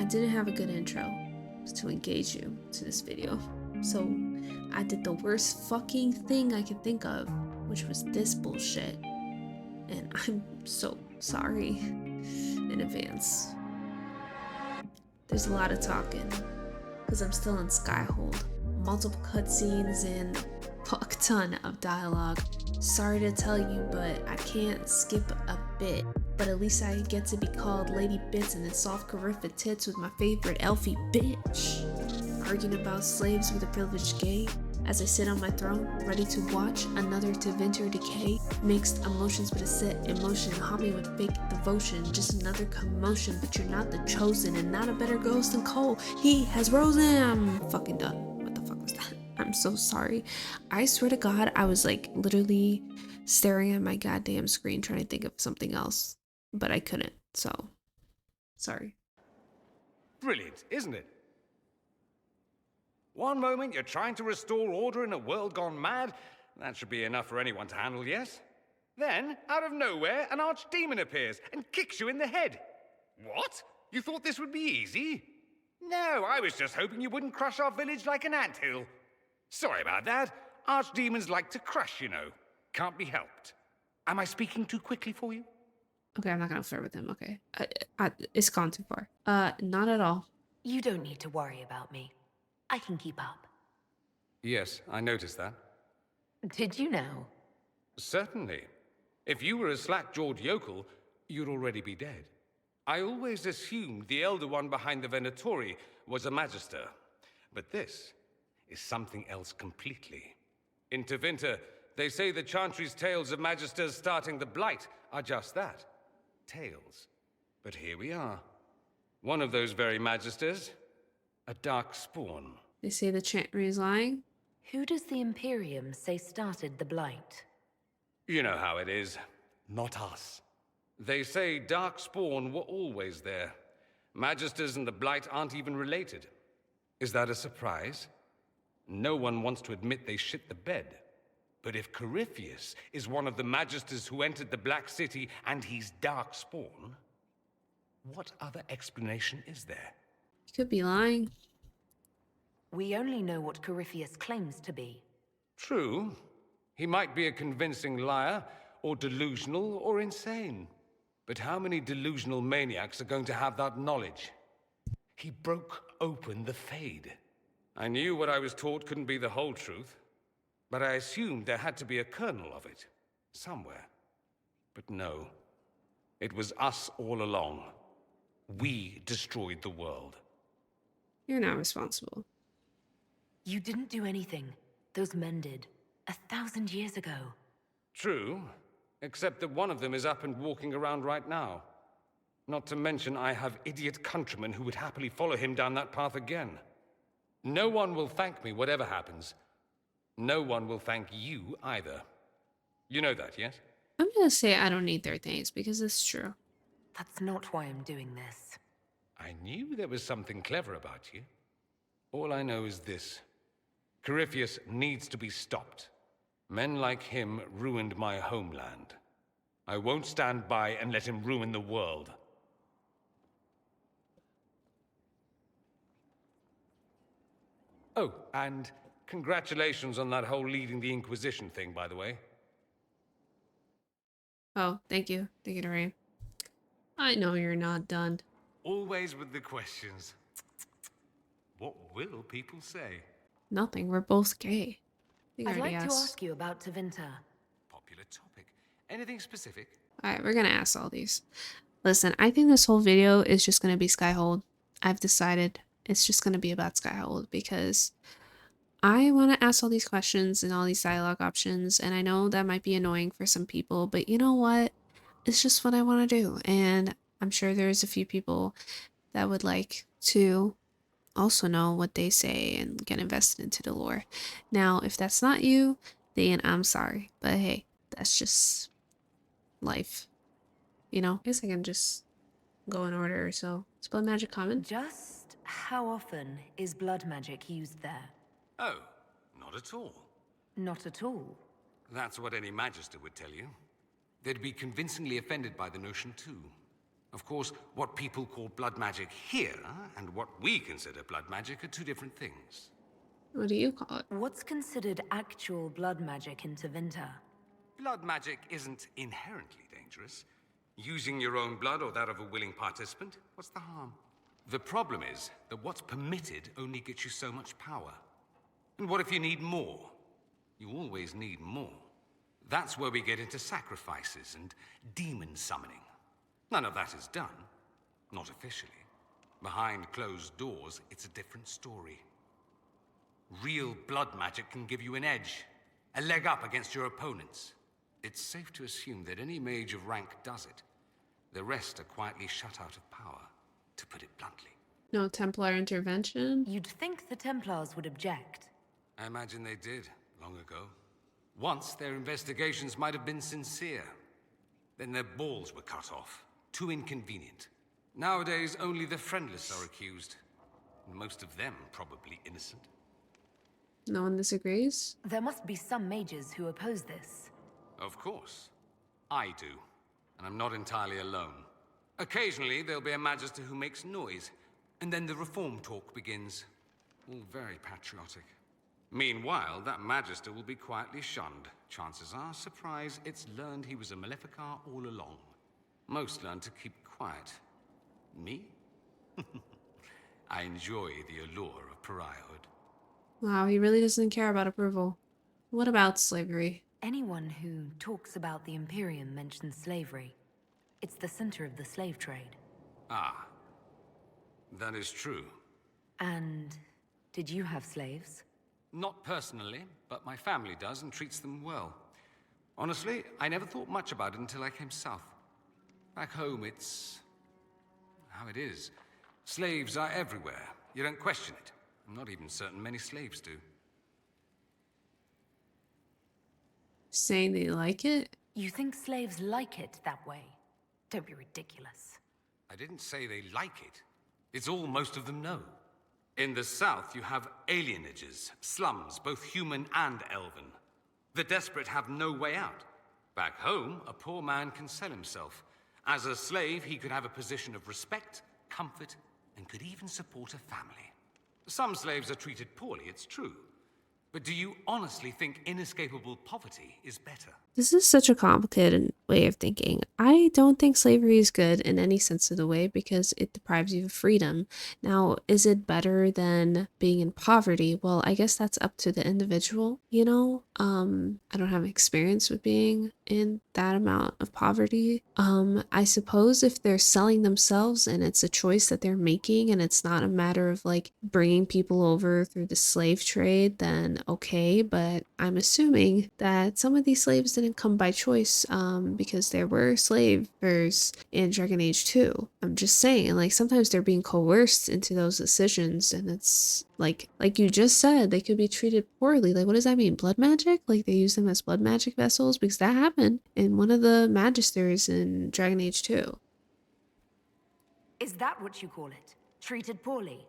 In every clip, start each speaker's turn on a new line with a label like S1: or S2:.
S1: I didn't have a good intro to engage you to this video, so I did the worst fucking thing I could think of, which was this bullshit. And I'm so sorry in advance. There's a lot of talking, because I'm still in Skyhold. Multiple cutscenes and a fuck ton of dialogue. Sorry to tell you, but I can't skip a bit. But at least I get to be called Lady Bits and then soft Cariffa tits with my favorite elfie bitch. Arguing about slaves with a privileged gay. As I sit on my throne, ready to watch another Tevinter decay. Mixed emotions with a set emotion, haunt me with fake devotion. Just another commotion, but you're not the chosen and not a better ghost than Cole. He has risen. I'm fucking done. What the fuck was that? I'm so sorry. I swear to God, I was like literally staring at my goddamn screen trying to think of something else, but I couldn't, so sorry.
S2: Brilliant, isn't it? One moment you're trying to restore order in a world gone mad. That should be enough for anyone to handle, yes? Then, out of nowhere, an archdemon appears and kicks you in the head. What? You thought this would be easy? No, I was just hoping you wouldn't crush our village like an anthill. Sorry about that. Archdemons like to crush, you know. Can't be helped. Am I speaking too quickly for you?
S1: Okay, I'm not gonna flirt with him, okay? It's gone too far. Not at all.
S3: You don't need to worry about me. I can keep up.
S2: Yes, I noticed that.
S3: Did you know?
S2: Certainly. If you were a slack-jawed yokel, you'd already be dead. I always assumed the Elder One behind the Venatori was a Magister. But this is something else completely. In Tevinter, they say the Chantry's tales of Magisters starting the Blight are just that. Tales. But here we are. One of those very Magisters. A dark spawn.
S1: They say the Chantry is lying?
S3: Who does the Imperium say started the Blight?
S2: You know how it is. Not us. They say dark spawn were always there. Magisters and the Blight aren't even related. Is that a surprise? No one wants to admit they shit the bed. But if Corypheus is one of the Magisters who entered the Black City and he's dark spawn, what other explanation is there?
S1: He could be lying.
S3: We only know what Corypheus claims to be.
S2: True. He might be a convincing liar, or delusional, or insane. But how many delusional maniacs are going to have that knowledge? He broke open the Fade. I knew what I was taught couldn't be the whole truth, but I assumed there had to be a kernel of it, somewhere. But no. It was us all along. We destroyed the world.
S1: You're not responsible.
S3: You didn't do anything. Those men did. 1,000 years ago.
S2: True, except that one of them is up and walking around right now. Not to mention I have idiot countrymen who would happily follow him down that path again. No one will thank me whatever happens. No one will thank you either. You know that, yes?
S1: I'm gonna say I don't need their things because it's true.
S3: That's not why I'm doing this.
S2: I knew there was something clever about you. All I know is this. Corypheus needs to be stopped. Men like him ruined my homeland. I won't stand by and let him ruin the world. Oh, and congratulations on that whole leading the Inquisition thing, by the way.
S1: Oh, thank you. Thank you, Doreen. I know you're not done.
S2: Always with the questions. What will people say?
S1: Nothing. We're both gay. I think I
S3: I'd
S1: already
S3: like to
S1: asked.
S3: ask you about Tevinter.
S2: Popular topic. Anything specific?
S1: Alright, we're gonna ask all these. Listen, I think this whole video is just gonna be Skyhold. I've decided it's just gonna be about Skyhold because I want to ask all these questions and all these dialogue options, and I know that might be annoying for some people, but you know what? It's just what I want to do, and I'm sure there's a few people that would like to also know what they say and get invested into the lore. Now, if that's not you, then I'm sorry, but hey, that's just life. You know, I guess I can just go in order. So, is blood magic common?
S3: Just how often is blood magic used there?
S2: Oh, not at all.
S3: Not at all.
S2: That's what any Magister would tell you. They'd be convincingly offended by the notion, too. Of course, what people call blood magic here and what we consider blood magic are two different things.
S1: What do you call it?
S3: What's considered actual blood magic in Tevinter?
S2: Blood magic isn't inherently dangerous. Using your own blood or that of a willing participant, what's the harm? The problem is that what's permitted only gets you so much power. And what if you need more? You always need more. That's where we get into sacrifices and demon summoning. None of that is done. Not officially. Behind closed doors, it's a different story. Real blood magic can give you an edge, a leg up against your opponents. It's safe to assume that any mage of rank does it. The rest are quietly shut out of power, to put it bluntly.
S1: No Templar intervention?
S3: You'd think the Templars would object.
S2: I imagine they did, long ago. Once, their investigations might have been sincere. Then their balls were cut off. Too inconvenient. Nowadays, only the friendless are accused. And most of them probably innocent.
S1: No one disagrees?
S3: There must be some mages who oppose this.
S2: Of course. I do. And I'm not entirely alone. Occasionally, there'll be a magister who makes noise. And then the reform talk begins. All very patriotic. Meanwhile, that magister will be quietly shunned. Chances are, surprise, it's learned he was a Maleficar all along. Most learn to keep quiet. Me? I enjoy the allure of pariahhood.
S1: Wow, he really doesn't care about approval. What about slavery?
S3: Anyone who talks about the Imperium mentions slavery. It's the center of the slave trade.
S2: Ah. That is true.
S3: And did you have slaves?
S2: Not personally, but my family does and treats them well. Honestly, I never thought much about it until I came south. Back home, it's how it is. Slaves are everywhere. You don't question it. I'm not even certain many slaves do.
S1: Saying they like it?
S3: You think slaves like it that way? Don't be ridiculous.
S2: I didn't say they like it. It's all most of them know. In the south, you have alienages, slums, both human and elven. The desperate have no way out. Back home, a poor man can sell himself. As a slave, he could have a position of respect, comfort, and could even support a family. Some slaves are treated poorly, it's true. But do you honestly think inescapable poverty is better?
S1: This is such a complicated way of thinking. I don't think slavery is good in any sense of the way because it deprives you of freedom. Now, is it better than being in poverty? Well, I guess that's up to the individual, you know? I don't have experience with being in that amount of poverty. I suppose if they're selling themselves and it's a choice that they're making and it's not a matter of like bringing people over through the slave trade, then okay, but I'm assuming that some of these slaves didn't come by choice because there were slavers in Dragon Age 2. I'm just saying, like, sometimes they're being coerced into those decisions, and it's like you just said, they could be treated poorly. Like, what does that mean? Blood magic? Like, they use them as blood magic vessels? Because that happened in one of the magisters in Dragon Age 2.
S3: Is that what you call it? Treated poorly?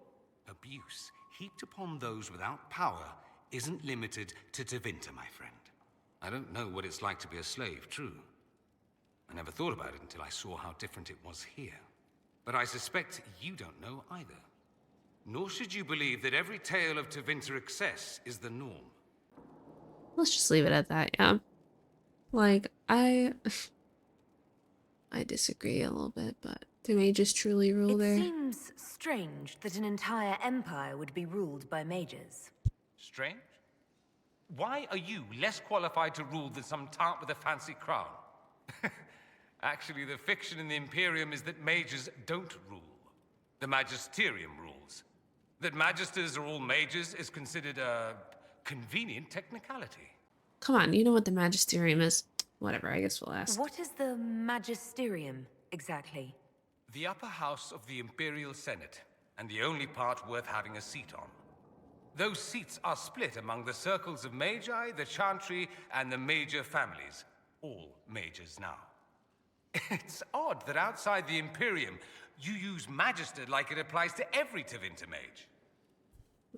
S2: Abuse heaped upon those without power isn't limited to Tevinter, my friend. I don't know what it's like to be a slave, true. I never thought about it until I saw how different it was here. But I suspect you don't know either. Nor should you believe that every tale of Tevinter excess is the norm.
S1: Let's just leave it at that, yeah. Like, I disagree a little bit, but do mages truly rule there?
S3: It seems strange that an entire empire would be ruled by mages.
S2: Strange? Why are you less qualified to rule than some tart with a fancy crown? Actually, the fiction in the Imperium is that mages don't rule. The Magisterium rules. That magisters are all mages is considered a convenient technicality.
S1: Come on, you know what the Magisterium is. Whatever, I guess we'll ask.
S3: What is the Magisterium, exactly?
S2: The upper house of the Imperial Senate, and the only part worth having a seat on. Those seats are split among the circles of Magi, the Chantry, and the major families. All mages now. It's odd that outside the Imperium, you use Magister like it applies to every Tevinter mage.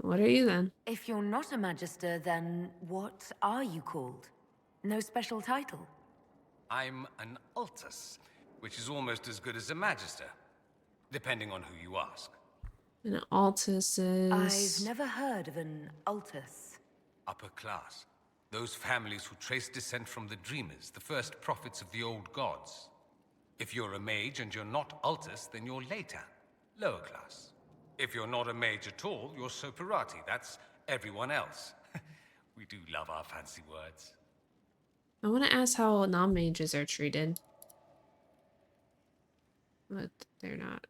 S1: What are you then?
S3: If you're not a Magister, then what are you called? No special title?
S2: I'm an Altus, which is almost as good as a magister, depending on who you ask.
S1: And an altus is...
S3: I've never heard of an altus.
S2: Upper class. Those families who trace descent from the Dreamers, the first prophets of the old gods. If you're a mage and you're not altus, then you're later, lower class. If you're not a mage at all, you're soperati. That's everyone else. We do love our fancy words.
S1: I want to ask how non-mages are treated. But they're not.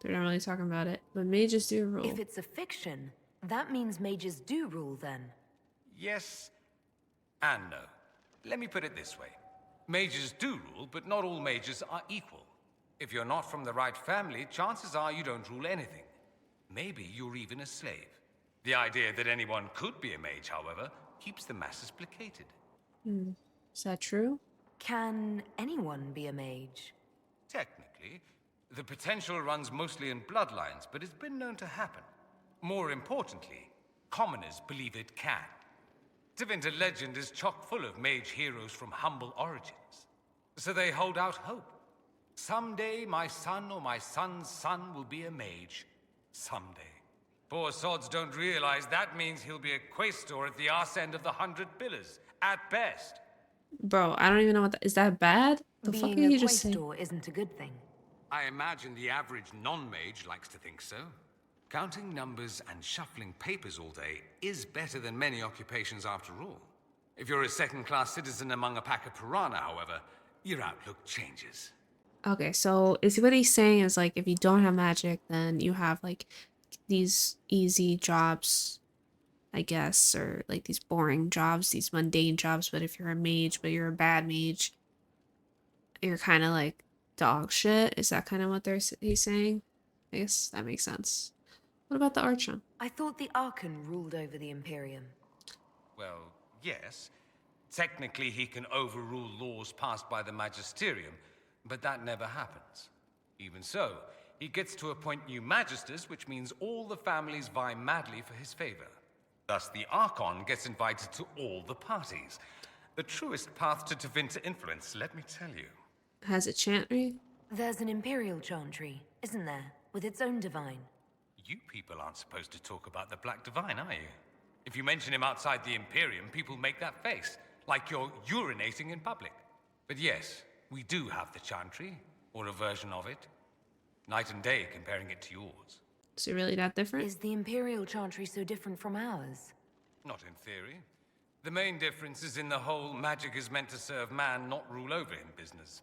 S1: They're not really talking about it. But mages do rule.
S3: If it's a fiction, that means mages do rule then.
S2: Yes and no. Let me put it this way. Mages do rule, but not all mages are equal. If you're not from the right family, chances are you don't rule anything. Maybe you're even a slave. The idea that anyone could be a mage, however, keeps the masses placated.
S1: Is that true?
S3: Can anyone be a mage?
S2: Technically, the potential runs mostly in bloodlines, but it's been known to happen. More importantly, commoners believe it can. Tevinter legend is chock full of mage heroes from humble origins. So they hold out hope. Someday my son or my son's son will be a mage. Someday. Poor sods don't realize that means he'll be a quaestor at the arse end of the 100 pillars, at best.
S1: Bro, I don't even know what that... Is that bad? The fuck are
S3: Being
S1: you
S3: a
S1: just saying?
S3: quaestor isn't a good thing.
S2: I imagine the average non-mage likes to think so. Counting numbers and shuffling papers all day is better than many occupations after all. If you're a second-class citizen among a pack of piranha, however, your outlook changes.
S1: Okay, so is what he's saying is like if you don't have magic, then you have like these easy jobs, I guess, or like these boring jobs, these mundane jobs. But if you're a mage, but you're a bad mage, you're kind of like dog shit. Is that kind of what he's saying? I guess that makes sense. What about the Archon?
S3: I thought the Archon ruled over the Imperium.
S2: Well, yes. Technically, he can overrule laws passed by the Magisterium, but that never happens. Even so, he gets to appoint new magisters, which means all the families vie madly for his favor. Thus, the Archon gets invited to all the parties. The truest path to Tevinter influence, let me tell you.
S1: Has it chantry?
S3: There's an Imperial chantry, isn't there? With its own divine.
S2: You people aren't supposed to talk about the Black Divine, are you? If you mention him outside the Imperium, people make that face, like you're urinating in public. But yes, we do have the chantry, or a version of it. Night and day comparing it to yours.
S1: Is it really that different?
S3: Is the Imperial chantry so different from ours?
S2: Not in theory. The main difference is in the whole magic is meant to serve man, not rule over him business.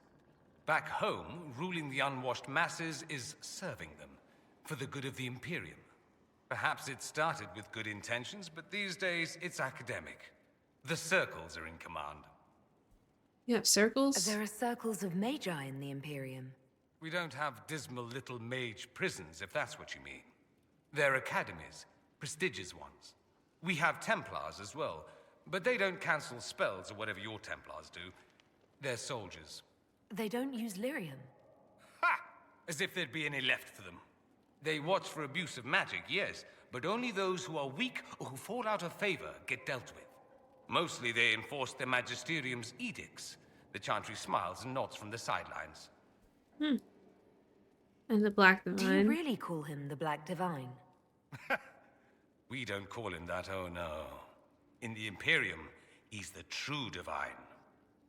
S2: Back home, ruling the unwashed masses is serving them, for the good of the Imperium. Perhaps it started with good intentions, but these days it's academic. The circles are in command.
S1: You have circles?
S3: There are circles of magi in the Imperium.
S2: We don't have dismal little mage prisons, if that's what you mean. They're academies, prestigious ones. We have Templars as well, but they don't cancel spells or whatever your Templars do. They're soldiers.
S3: They don't use lyrium.
S2: Ha! As if there'd be any left for them. They watch for abuse of magic, yes, but only those who are weak or who fall out of favor get dealt with. Mostly they enforce the Magisterium's edicts. The chantry smiles and nods from the sidelines.
S1: And the Black
S3: Do
S1: Divine?
S3: you really call him the Black Divine?
S2: We don't call him that, oh no. In the Imperium, he's the true divine.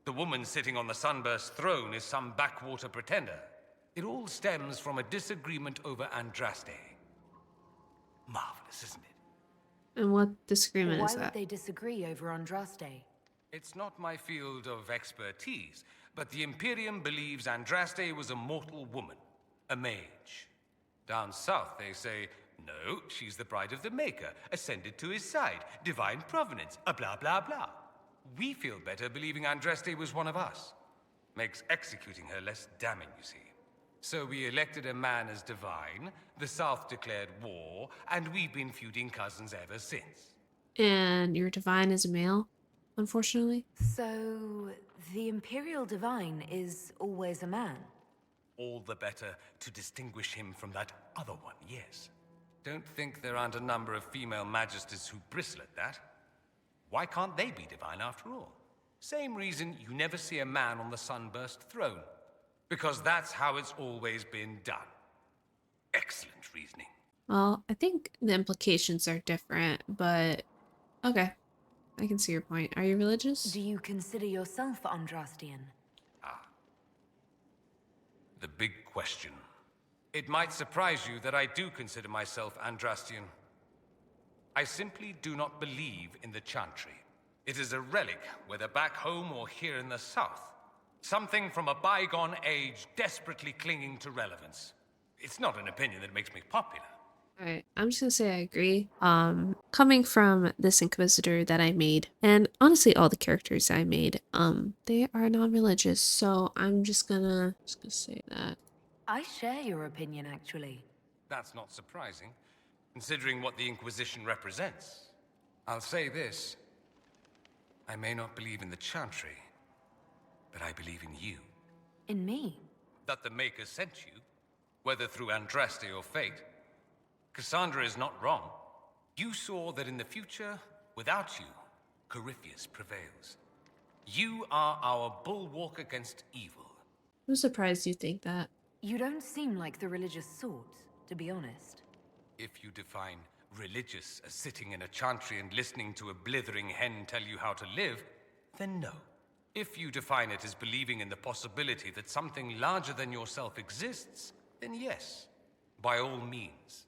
S2: The woman sitting on the Sunburst throne is some backwater pretender. It all stems from a disagreement over Andraste. Marvelous, isn't it?
S1: And what disagreement
S3: Why
S1: is
S3: would
S1: that?
S3: they disagree over Andraste?
S2: It's not my field of expertise, but the Imperium believes Andraste was a mortal woman, a mage. Down south, they say, no, she's the bride of the Maker, ascended to his side, divine provenance, a blah blah blah. We feel better believing Andraste was one of us. Makes executing her less damning, you see. So we elected a man as divine, the South declared war, and we've been feuding cousins ever since.
S1: And your divine is a male, unfortunately?
S3: So, the Imperial Divine is always a man?
S2: All the better to distinguish him from that other one, yes. Don't think there aren't a number of female magisters who bristle at that. Why can't they be divine after all? Same reason you never see a man on the Sunburst throne. Because that's how it's always been done. Excellent reasoning.
S1: Well, I think the implications are different, but okay. I can see your point. Are you religious?
S3: Do you consider yourself Andrastian?
S2: The big question. It might surprise you that I do consider myself Andrastian. I simply do not believe in the Chantry. It is a relic, whether back home or here in the south. Something from a bygone age desperately clinging to relevance. It's not an opinion that makes me popular.
S1: Alright, I'm just gonna say I agree. Coming from this Inquisitor that I made, and honestly all the characters I made, they are non-religious, so I'm just gonna say that.
S3: I share your opinion, actually.
S2: That's not surprising, considering what the Inquisition represents. I'll say this. I may not believe in the Chantry, but I believe in you.
S3: In me?
S2: That the Maker sent you, whether through Andraste or fate. Cassandra is not wrong. You saw that in the future, without you, Corypheus prevails. You are our bulwark against evil.
S1: I'm surprised you think that.
S3: You don't seem like the religious sort, to be honest.
S2: If you define religious as sitting in a chantry and listening to a blithering hen tell you how to live, then no. If you define it as believing in the possibility that something larger than yourself exists, then yes, by all means.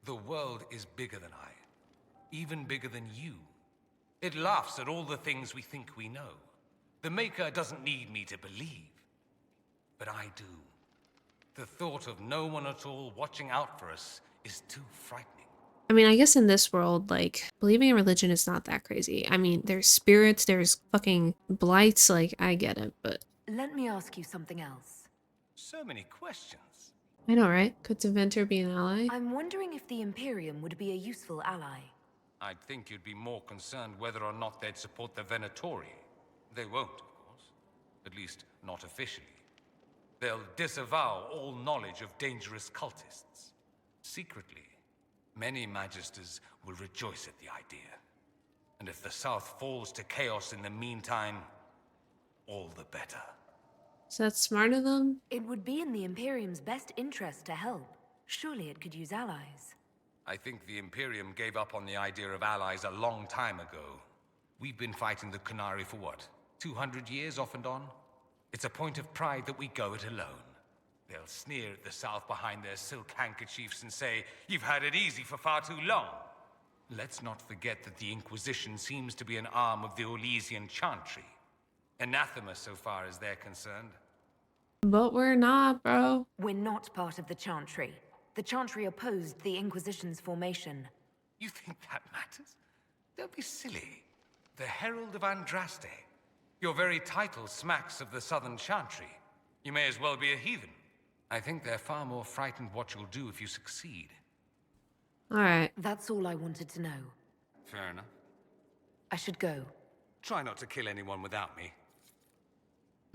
S2: The world is bigger than I, even bigger than you. It laughs at all the things we think we know. The Maker doesn't need me to believe, but I do. The thought of no one at all watching out for us is too frightening.
S1: I mean, I guess in this world, like, believing in religion is not that crazy. I mean, there's spirits, there's fucking blights, like, I get it, but...
S3: Let me ask you something else.
S2: So many questions.
S1: I know, right? Could Tevinter be an ally?
S3: I'm wondering if the Imperium would be a useful ally.
S2: I'd think you'd be more concerned whether or not they'd support the Venatori. They won't, of course. At least, not officially. They'll disavow all knowledge of dangerous cultists. Secretly, many Magisters will rejoice at the idea. And if the South falls to chaos in the meantime, all the better.
S1: So that's smart of them?
S3: It would be in the Imperium's best interest to help. Surely it could use allies.
S2: I think the Imperium gave up on the idea of allies a long time ago. We've been fighting the Qunari for what, 200 years off and on? It's a point of pride that we go it alone. They'll sneer at the South behind their silk handkerchiefs and say, "You've had it easy for far too long." Let's not forget that the Inquisition seems to be an arm of the Orlesian Chantry. Anathema so far as they're concerned.
S1: But we're not, bro.
S3: We're not part of the Chantry. The Chantry opposed the Inquisition's formation.
S2: You think that matters? Don't be silly. The Herald of Andraste. Your very title smacks of the Southern Chantry. You may as well be a heathen. I think they're far more frightened what you'll do if you succeed.
S1: Alright.
S3: That's all I wanted to know.
S2: Fair enough.
S3: I should go.
S2: Try not to kill anyone without me.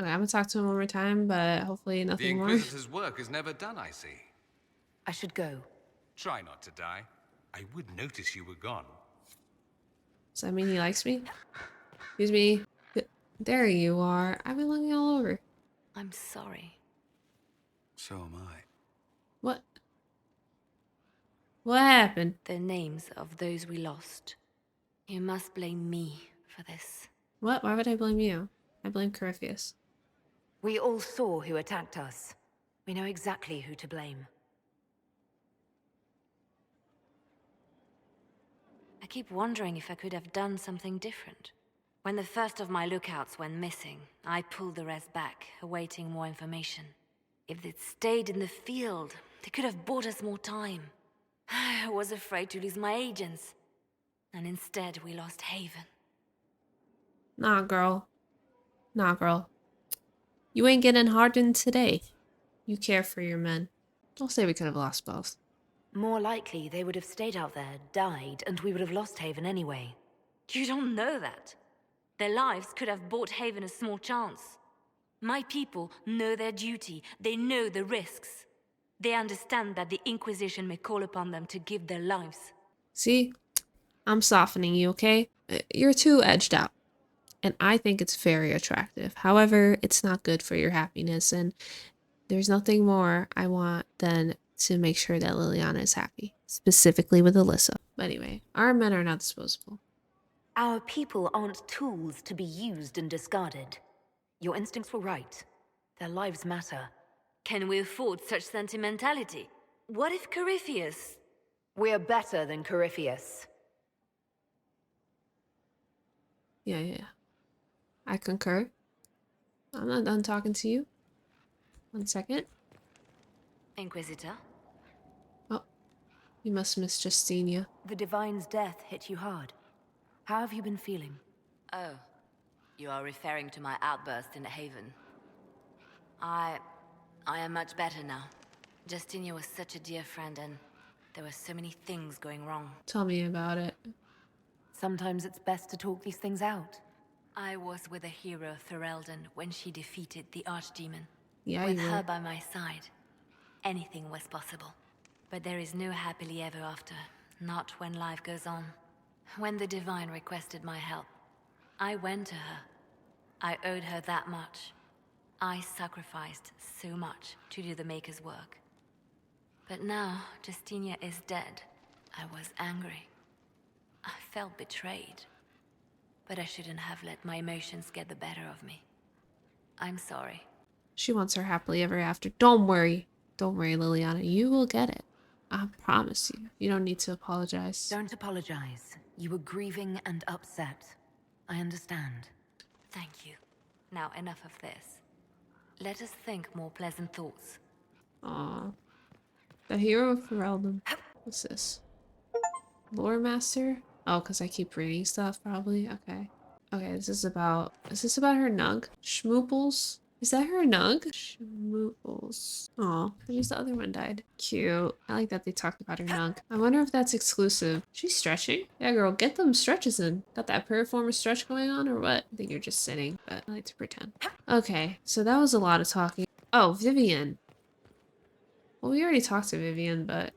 S1: Okay, I'm gonna talk to him one more time, but hopefully
S2: The
S1: nothing more.
S2: Inquisitor's work is never done, I see.
S3: I should go.
S2: Try not to die. I would notice you were gone.
S1: Does that mean he likes me? Excuse me. There you are. I've been looking all over.
S4: I'm sorry.
S2: So am I.
S1: What? What happened?
S4: The names of those we lost. You must blame me for this.
S1: What? Why would I blame you? I blame Corypheus.
S3: We all saw who attacked us. We know exactly who to blame.
S4: I keep wondering if I could have done something different. When the first of my lookouts went missing, I pulled the rest back, awaiting more information. If they'd stayed in the field, they could have bought us more time. I was afraid to lose my agents. And instead, we lost Haven.
S1: Nah, girl. Nah, girl. You ain't getting hardened today. You care for your men. Don't say we could have lost both.
S3: More likely, they would have stayed out there, died, and we would have lost Haven anyway.
S4: You don't know that. Their lives could have bought Haven a small chance. My people know their duty. They know the risks. They understand that the Inquisition may call upon them to give their lives.
S1: See? I'm softening you, okay? You're too edged out. And I think it's very attractive. However, it's not good for your happiness. And There's nothing more I want than to make sure that Liliana is happy, specifically with Alyssa. But anyway, our men are not disposable.
S3: Our people aren't tools to be used and discarded. Your instincts were right. Their lives matter.
S4: Can we afford such sentimentality? What if Corypheus...
S3: We're better than Corypheus.
S1: Yeah. I concur. I'm not done talking to you. 1 second.
S4: Inquisitor?
S1: Oh, you must miss Justinia.
S3: The Divine's death hit you hard. How have you been feeling?
S4: Oh, you are referring to my outburst in the Haven. I am much better now. Justinia was such a dear friend and there were so many things going wrong.
S1: Tell me about it.
S3: Sometimes it's best to talk these things out.
S4: I was with the hero Ferelden when she defeated the Archdemon.
S1: Yeah,
S4: With
S1: you
S4: her
S1: were.
S4: by my side, anything was possible. But there is no happily ever after, not when life goes on. When the Divine requested my help, I went to her. I owed her that much. I sacrificed so much to do the Maker's work. But now, Justinia is dead. I was angry. I felt betrayed. But I shouldn't have let my emotions get the better of me. I'm sorry.
S1: She wants her happily ever after. Don't worry. Don't worry, Liliana. You will get it. I promise you. You don't need to apologize.
S3: Don't apologize. You were grieving and upset. I understand.
S4: Thank you. Now enough of this. Let us think more pleasant thoughts.
S1: Aw. The hero of Ferelden. What's this? Lore Master? Oh, because I keep reading stuff, probably. Okay. Okay, is this about her nug? Schmooples? Is that her nug? Schmooples. Aw, that means the other one died. Cute. I like that they talked about her nug. I wonder if that's exclusive. She's stretching? Yeah, girl, get them stretches in. Got that piriformis stretch going on or what? I think you're just sitting, but I like to pretend. Okay, so that was a lot of talking. Oh, Vivian. Well, we already talked to Vivian, but...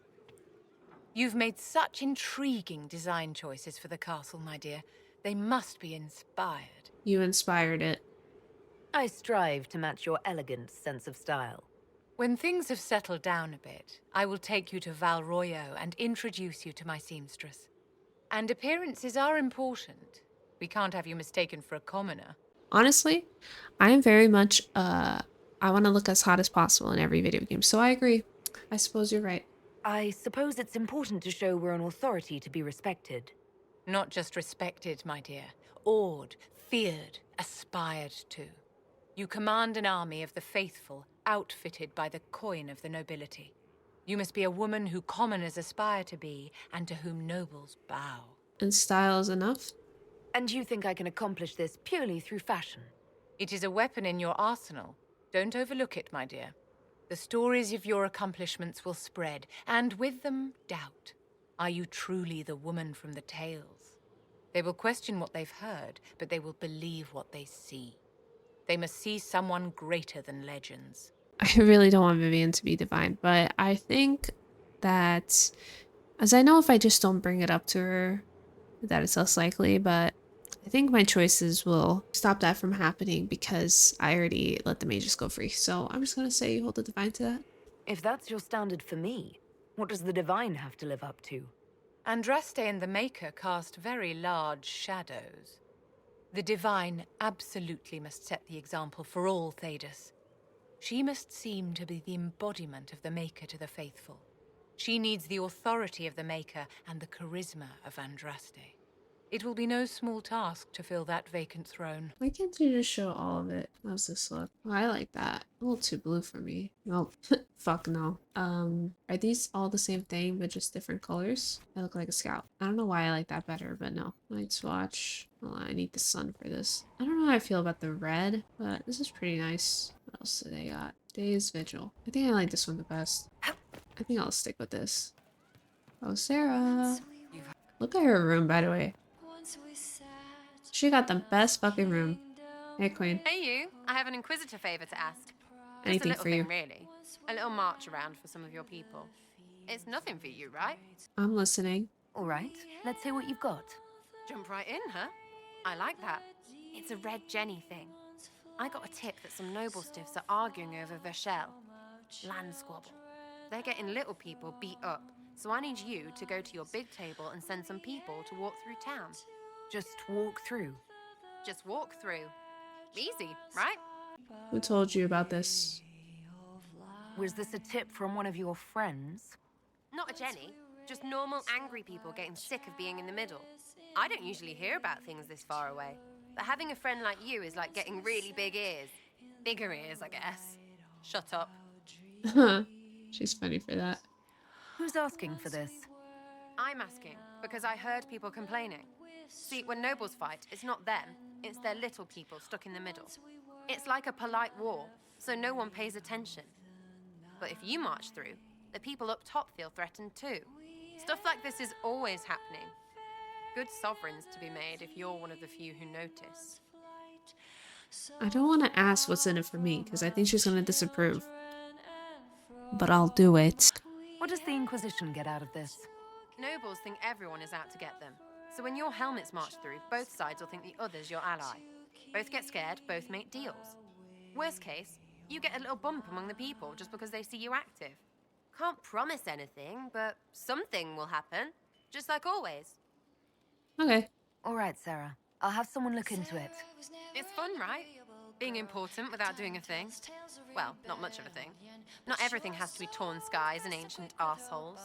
S5: You've made such intriguing design choices for the castle, my dear. They must be inspired.
S1: You inspired it.
S3: I strive to match your elegant sense of style.
S5: When things have settled down a bit, I will take you to Valroyo and introduce you to my seamstress. And appearances are important. We can't have you mistaken for a commoner.
S1: Honestly, I am very much, I want to look as hot as possible in every video game. So I agree. I suppose you're right.
S3: I suppose it's important to show we're an authority to be respected.
S5: Not just respected, my dear. Awed, feared, aspired to. You command an army of the faithful, outfitted by the coin of the nobility. You must be a woman who commoners aspire to be, and to whom nobles bow.
S1: And style is enough?
S3: And you think I can accomplish this purely through fashion?
S5: It is a weapon in your arsenal. Don't overlook it, my dear. The stories of your accomplishments will spread, and with them, doubt. Are you truly the woman from the tales? They will question what they've heard, but they will believe what they see. They must see someone greater than legends.
S1: I really don't want Vivian to be divine, but I think that, as I know if I just don't bring it up to her, that it's less likely, but I think my choices will stop that from happening because I already let the mages go free. So I'm just going to say you hold the divine to that.
S3: If that's your standard for me, what does the Divine have to live up to?
S5: Andraste and the Maker cast very large shadows. The Divine absolutely must set the example for all Thedas. She must seem to be the embodiment of the Maker to the faithful. She needs the authority of the Maker and the charisma of Andraste. It will be no small task to fill that vacant throne.
S1: Why can't you just show all of it? How's this look? Oh, I like that. A little too blue for me. Nope. Fuck no. Are these all the same thing but just different colors? I look like a scout. I don't know why I like that better, but no. Night's Watch. Oh, I need the sun for this. I don't know how I feel about the red, but this is pretty nice. What else do they got? Day's Vigil. I think I like this one the best. I think I'll stick with this. Oh, Sarah. Look at her room, by the way. She got the best fucking room. Hey, Queen.
S6: Hey you, I have an Inquisitor favor to ask. Just
S1: Anything
S6: a little
S1: for
S6: thing,
S1: you.
S6: really. A little march around for some of your people. It's nothing for you, right?
S1: I'm listening.
S3: All right, let's hear what you've got.
S6: Jump right in, huh? I like that. It's a red Jenny thing. I got a tip that some noble stiffs are arguing over Vershel. Land squabble. They're getting little people beat up, so I need you to go to your big table and send some people to walk through town.
S3: Just walk through.
S6: Just walk through. Easy, right?
S1: Who told you about this?
S3: Was this a tip from one of your friends?
S6: Not a Jenny, just normal angry people getting sick of being in the middle. I don't usually hear about things this far away, but having a friend like you is like getting really big ears. Bigger ears, I guess. Shut up.
S1: She's funny for that.
S3: Who's asking for this?
S6: I'm asking because I heard people complaining. See, when nobles fight, it's not them, it's their little people stuck in the middle. It's like a polite war, so no one pays attention. But if you march through, the people up top feel threatened too. Stuff like this is always happening. Good sovereigns to be made if you're one of the few who notice.
S1: I don't want to ask what's in it for me, because I think she's going to disapprove. But I'll do it.
S3: What does the Inquisition get out of this?
S6: Nobles think everyone is out to get them. So when your helmets march through, both sides will think the other's your ally. Both get scared, both make deals. Worst case, you get a little bump among the people just because they see you active. Can't promise anything, but something will happen. Just like always.
S1: Okay.
S3: All right, Sarah. I'll have someone look into it.
S6: It's fun, right? Being important without doing a thing. Well, not much of a thing. Not everything has to be torn skies and ancient arseholes.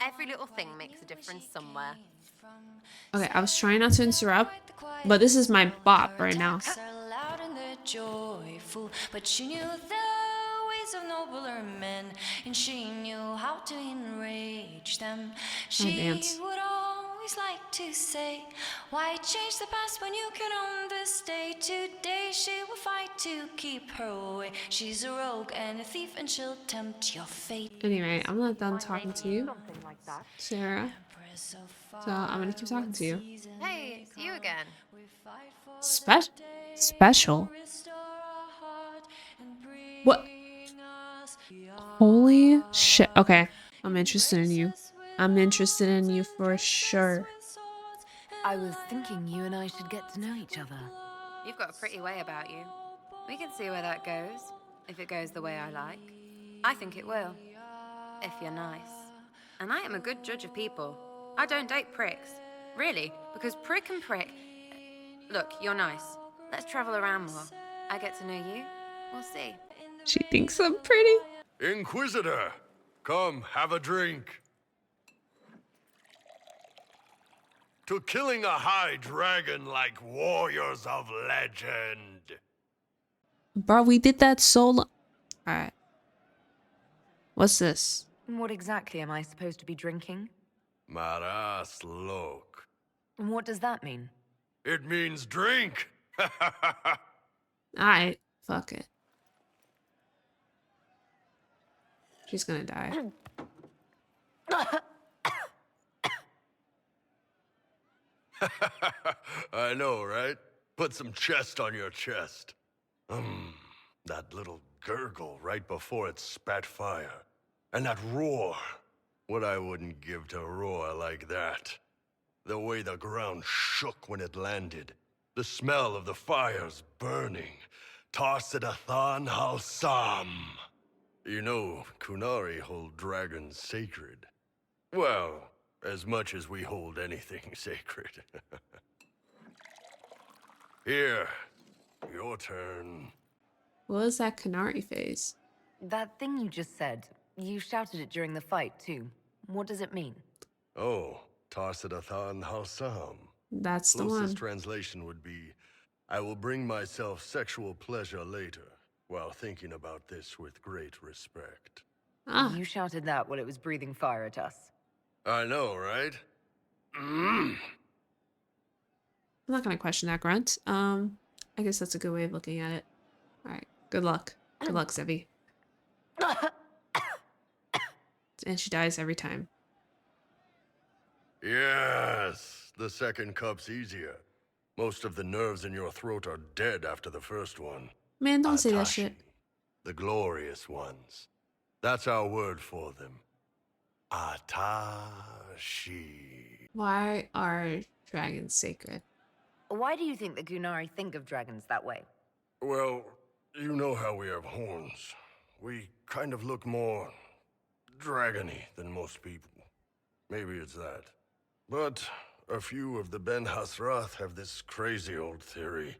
S6: Every little thing makes a difference somewhere.
S1: Okay, I was trying not to interrupt, but this is my bop right now.
S7: Joyful, but she knew the ways of nobler men, and she knew how to enrage them. She
S1: dance.
S7: would always like to say, why change the past when you can own this day? Today she will fight to keep her away. She's a rogue and a thief, and she'll tempt your fate.
S1: Anyway, I'm not done talking to you, Sarah. So I'm gonna keep talking to you.
S6: Hey, it's you again.
S1: Special? What? Holy shit. Okay, I'm interested in you. I'm interested in you for sure.
S3: I was thinking you and I should get to know each other.
S6: You've got a pretty way about you. We can see where that goes, if it goes the way I like. I think it will, if you're nice. And I am a good judge of people. I don't date pricks. Really, because prick and prick... Look, you're nice. Let's travel around more. I get to know you. We'll see.
S1: She thinks I'm pretty.
S8: Inquisitor, come have a drink. To killing a high dragon like warriors of legend.
S1: Bro, we did that so long. Alright. What's this?
S3: What exactly am I supposed to be drinking?
S8: Maras lok.
S3: And what does that mean?
S8: It means drink.
S1: Alright. Fuck it. She's gonna die.
S8: I know, right? Put some chest on your chest. That little gurgle right before it spat fire. And that roar. What I wouldn't give to roar like that. The way the ground shook when it landed. The smell of the fires burning. Tarsidathan Halsam. You know, Kunari hold dragons sacred. Well, as much as we hold anything sacred. Here, your turn.
S1: What was that Canary face?
S3: That thing you just said, you shouted it during the fight, too. What does it mean?
S8: Oh, Tarsidathan Halsam.
S1: That's the
S8: Closest
S1: one.
S8: translation would be, I will bring myself sexual pleasure later, while thinking about this with great respect.
S1: Ah,
S3: You shouted that while it was breathing fire at us.
S8: I know, right?
S1: I'm not gonna question that grunt. I guess that's a good way of looking at it. Alright, good luck. Good luck, Zevi. And she dies every time.
S8: Yes, the second cup's easier. Most of the nerves in your throat are dead after the first one.
S1: Man, don't say that
S8: Atashi,
S1: shit.
S8: the glorious ones. That's our word for them. Atashi.
S1: Why are dragons sacred?
S3: Why do you think the Gunari think of dragons that way?
S8: Well, you know how we have horns. We kind of look more dragony than most people. Maybe it's that. But a few of the Ben Hasrath have this crazy old theory.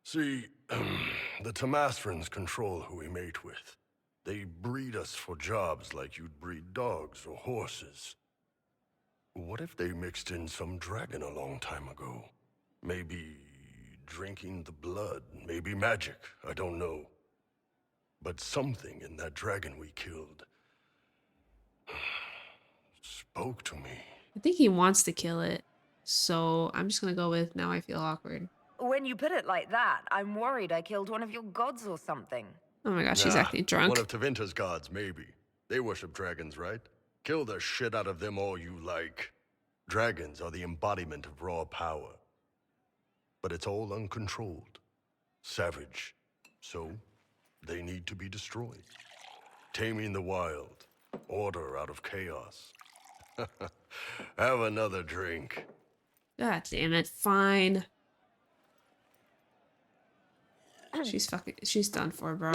S8: See, the Tamasrans control who we mate with. They breed us for jobs like you'd breed dogs or horses. What if they mixed in some dragon a long time ago? Maybe drinking the blood, maybe magic, I don't know. But something in that dragon we killed spoke to me.
S1: I think he wants to kill it. So I'm just gonna go with now I feel awkward.
S3: When you put it like that, I'm worried I killed one of your gods or something.
S1: Oh my gosh, she's
S8: Nah,
S1: acting drunk.
S8: one of Tevinter's gods, maybe. They worship dragons, right? Kill the shit out of them all you like. Dragons are the embodiment of raw power. But it's all uncontrolled. Savage. So, they need to be destroyed. Taming the wild. Order out of chaos. Have another drink.
S1: God damn it, fine. She's done for, bro.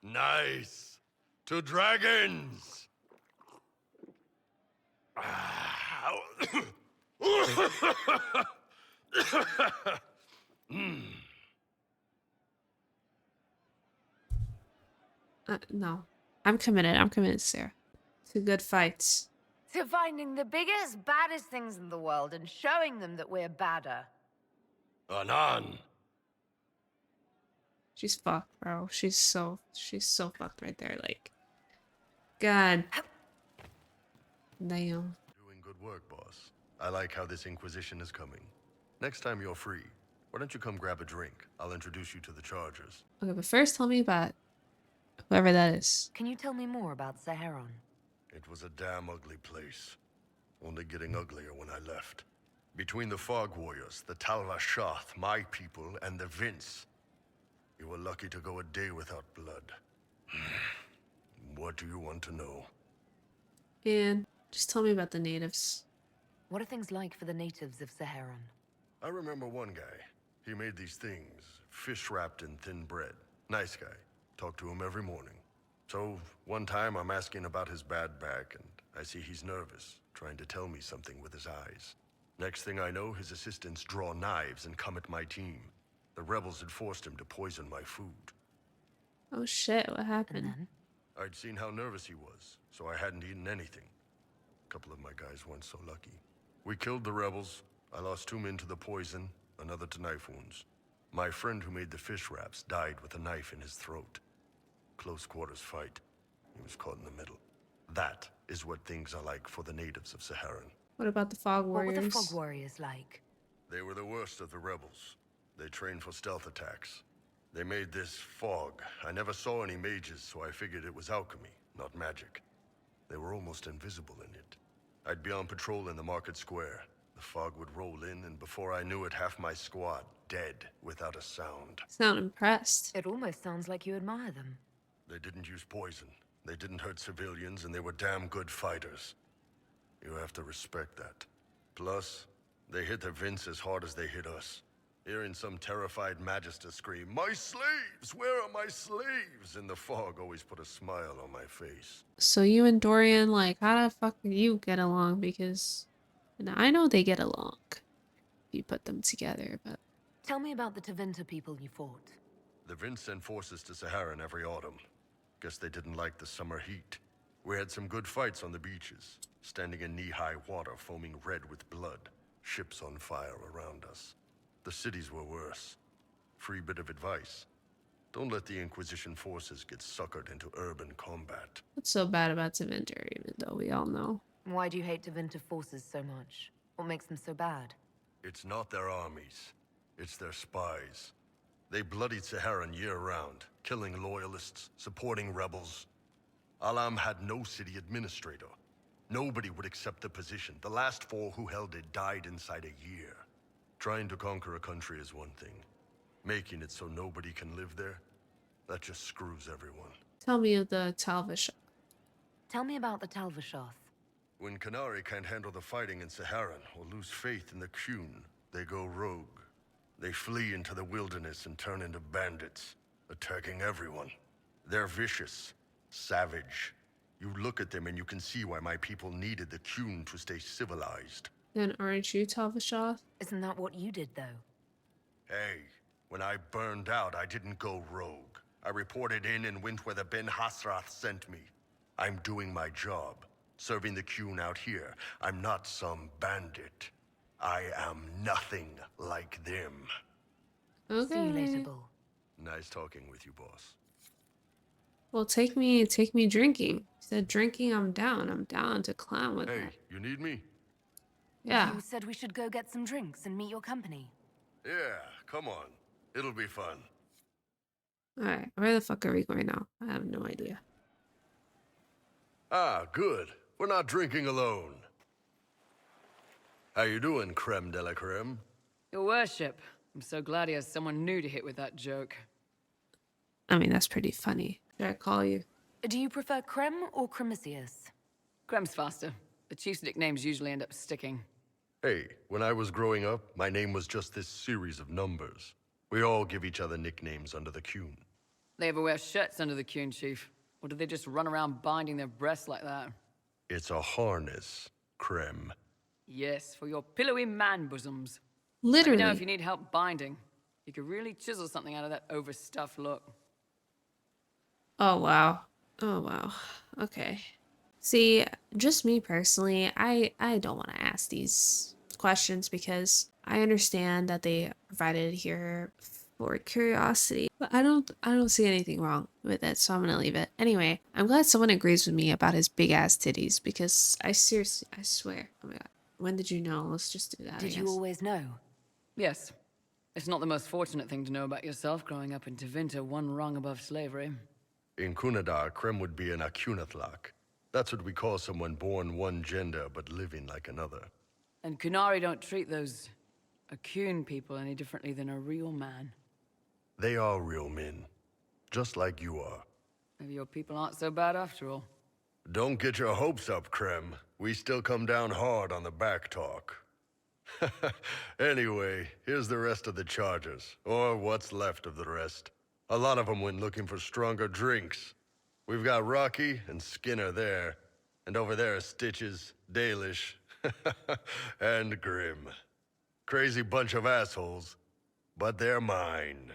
S8: Nice. To dragons.
S1: No. I'm committed. I'm committed, Sarah. To good fights.
S3: To finding the biggest, baddest things in the world and showing them that we're badder.
S8: Anan.
S1: She's fucked, bro. She's so fucked right there. Like, God. Damn.
S8: Doing good work, boss. I like how this Inquisition is coming. Next time you're free, why don't you come grab a drink? I'll introduce you to the Chargers.
S1: Okay, but first tell me about whoever that is.
S3: Can you tell me more about Saharon?
S8: It was a damn ugly place. Only getting uglier when I left. Between the Fog Warriors, the Talva Shoth, my people, and the Vince. You were lucky to go a day without blood. What do you want to know?
S1: And just tell me about the natives.
S3: What are things like for the natives of Saharon?
S8: I remember one guy. He made these things, fish wrapped in thin bread. Nice guy. Talk to him every morning. So, one time I'm asking about his bad back, and I see he's nervous, trying to tell me something with his eyes. Next thing I know, his assistants draw knives and come at my team. The rebels had forced him to poison my food.
S1: Oh shit, what happened?
S8: I'd seen how nervous he was, so I hadn't eaten anything. A couple of my guys weren't so lucky. We killed the rebels. I lost 2 men to the poison, another to knife wounds. My friend who made the fish wraps died with a knife in his throat. Close quarters fight. He was caught in the middle. That is what things are like for the natives of Saharan.
S1: What about the Fog
S3: What
S1: Warriors?
S3: were the Fog Warriors like?
S8: They were the worst of the rebels. They trained for stealth attacks. They made this fog. I never saw any mages, so I figured it was alchemy, not magic. They were almost invisible in it. I'd be on patrol in the market square. The fog would roll in, and before I knew it, half my squad dead without a sound.
S1: Sound impressed.
S3: It almost sounds like you admire them.
S8: They didn't use poison. They didn't hurt civilians, and they were damn good fighters. You have to respect that. Plus, they hit the Vince as hard as they hit us. Hearing some terrified Magister scream, "My slaves! Where are my slaves?" in the fog always put a smile on my face.
S1: So you and Dorian, like, how the fuck do you get along? Because now I know they get along. If you put them together, but
S3: Tell me about the Tevinter people you fought.
S8: The Vince sent forces to Saharan every autumn. Guess they didn't like the summer heat. We had some good fights on the beaches, standing in knee-high water foaming red with blood, ships on fire around us. The cities were worse. Free bit of advice. Don't let the Inquisition forces get suckered into urban combat.
S1: what's so bad about Tevinter, even though we all know?
S3: Why do you hate Tevinter forces so much? What makes them so bad?
S8: It's not their armies. It's their spies. They bloodied Saharan year-round, killing loyalists, supporting rebels. Alam had no city administrator. Nobody would accept the position. The last 4 who held it died inside a year. Trying to conquer a country is one thing. Making it so nobody can live there, that just screws everyone.
S1: Tell me of the Talvish.
S3: Tell me about the Talvashoth.
S8: When Canary can't handle the fighting in Saharan or lose faith in the Qun, They go rogue. They flee into the wilderness and turn into bandits, attacking everyone. They're vicious, savage. You look at them and you can see why my people needed the Qun to stay civilized.
S1: Then aren't you Tel'Vashoth?
S3: Isn't that what you did, though?
S8: Hey, when I burned out, I didn't go rogue. I reported in and went where the Ben Hasrath sent me. I'm doing my job, serving the Qun out here. I'm not some bandit. I am nothing like them.
S1: Okay.
S3: See you later, Bull.
S8: Nice talking with you, boss.
S1: Well, take me drinking. He said drinking, I'm down. I'm down to clown with
S8: Hey,
S1: that.
S8: you need me?
S1: Yeah.
S3: You said we should go get some drinks and meet your company.
S8: Yeah, come on. It'll be fun.
S1: Alright, where the fuck are we going now? I have no idea.
S8: Ah, good. We're not drinking alone. How you doing, creme de la creme?
S9: Your worship, I'm so glad he has someone new to hit with that joke.
S1: I mean, that's pretty funny. Should I call you?
S3: Do you prefer Creme or Cremisius?
S9: Crem's faster. The chief's nicknames usually end up sticking.
S8: Hey, when I was growing up, my name was just this series of numbers. We all give each other nicknames under the Qun.
S9: They ever wear shirts under the Qun, chief? Or do they just run around binding their breasts like that?
S8: It's a harness, creme.
S9: Yes, for your pillowy man bosoms.
S1: Literally.
S9: Let me know if you need help binding. You could really chisel something out of that overstuffed look.
S1: Oh, wow. Oh, wow. Okay. See, just me personally, I don't want to ask these questions because I understand that they provided here for curiosity, but I don't see anything wrong with it, so I'm gonna leave it. Anyway, I'm glad someone agrees with me about his big ass titties because I swear, oh my god, when did you know? Let's just do that.
S3: Did you always know?
S9: Yes. It's not the most fortunate thing to know about yourself growing up in Tevinter, one rung above slavery.
S8: In Kunadar, creme would be an Akunathlak. That's what we call someone born one gender but living like another.
S9: And Kunari don't treat those Akun people any differently than a real man.
S8: They are real men, just like you are.
S9: Maybe your people aren't so bad after all.
S8: Don't get your hopes up, Creme. We still come down hard on the back talk. Anyway, here's the rest of the charges, or what's left of the rest. A lot of them went looking for stronger drinks. We've got Rocky and Skinner there, and over there are Stitches, Dalish, and Grim. Crazy bunch of assholes, but they're mine.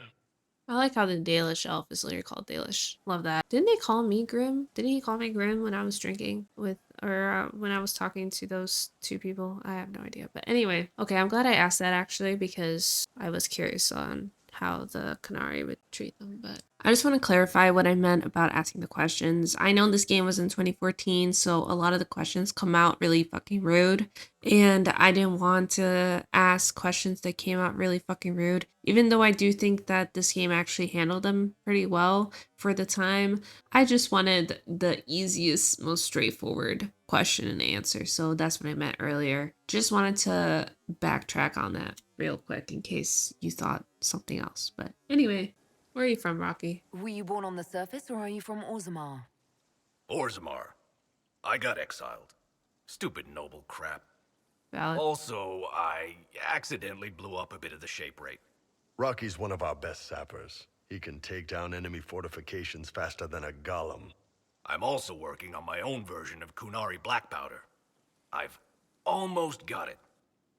S1: I like how the Dalish elf is literally called Dalish. Love that. Didn't they call me Grim? Didn't he call me Grim when I was drinking with, or when I was talking to those two people? I have no idea. But anyway, okay, I'm glad I asked that actually because I was curious on how the Qunari would treat them. But I just want to clarify what I meant about asking the questions. I know this game was in 2014, so a lot of the questions come out really fucking rude. And I didn't want to ask questions that came out really fucking rude. Even though I do think that this game actually handled them pretty well for the time, I just wanted the easiest, most straightforward question and answer. So that's what I meant earlier. Just wanted to backtrack on that real quick in case you thought something else. But anyway, where are you from, Rocky?
S3: Were you born on the surface, or are you from Orzammar?
S10: Orzammar. I got exiled. Stupid noble crap.
S1: Valid.
S10: Also, I accidentally blew up a bit of the shape rate.
S8: Rocky's one of our best sappers. He can take down enemy fortifications faster than a golem.
S10: I'm also working on my own version of Qunari black powder. I've almost got it.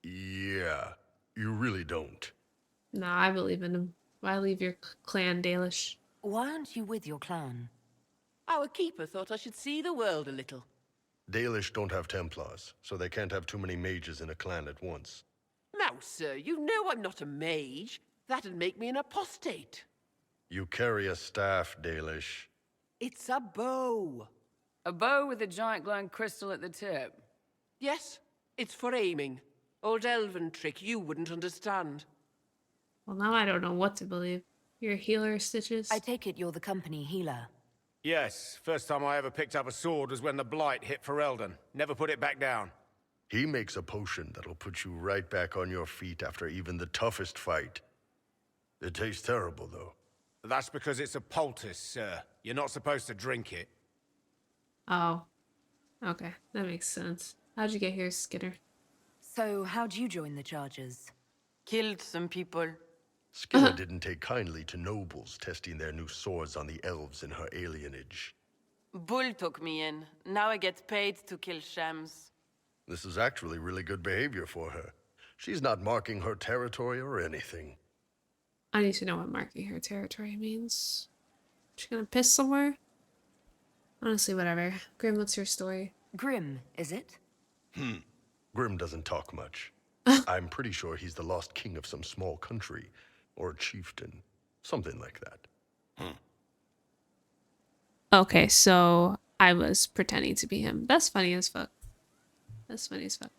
S8: Yeah, you really don't.
S1: Nah, I believe in him. Why leave your clan, Dalish?
S3: Why aren't you with your clan?
S11: Our keeper thought I should see the world a little.
S8: Dalish don't have Templars, so they can't have too many mages in a clan at once.
S11: Now, sir, you know I'm not a mage. That'd make me an apostate.
S8: You carry a staff, Dalish.
S11: It's a bow.
S9: A bow with a giant glowing crystal at the tip.
S11: Yes, it's for aiming. Old elven trick you wouldn't understand.
S1: Well, now I don't know what to believe. You're a healer, Stitches?
S3: I take it you're the company healer.
S12: Yes, first time I ever picked up a sword was when the Blight hit Ferelden. Never put it back down.
S8: He makes a potion that'll put you right back on your feet after even the toughest fight. It tastes terrible, though.
S12: That's because it's a poultice, sir. You're not supposed to drink it.
S1: Oh. Okay, that makes sense. How'd you get here, Skinner?
S3: So, how'd you join the Chargers?
S13: Killed some people.
S8: Skinner didn't take kindly to nobles testing their new swords on the elves in her alienage.
S13: Bull took me in. Now I get paid to kill shams.
S8: This is actually really good behavior for her. She's not marking her territory or anything.
S1: I need to know what marking her territory means. She gonna piss somewhere? Honestly, whatever. Grim, what's your story?
S3: Grim, is it?
S8: Grim doesn't talk much. I'm pretty sure he's the lost king of some small country, or a chieftain. Something like that.
S1: Okay, so I was pretending to be him. That's funny as fuck. That's funny as fuck.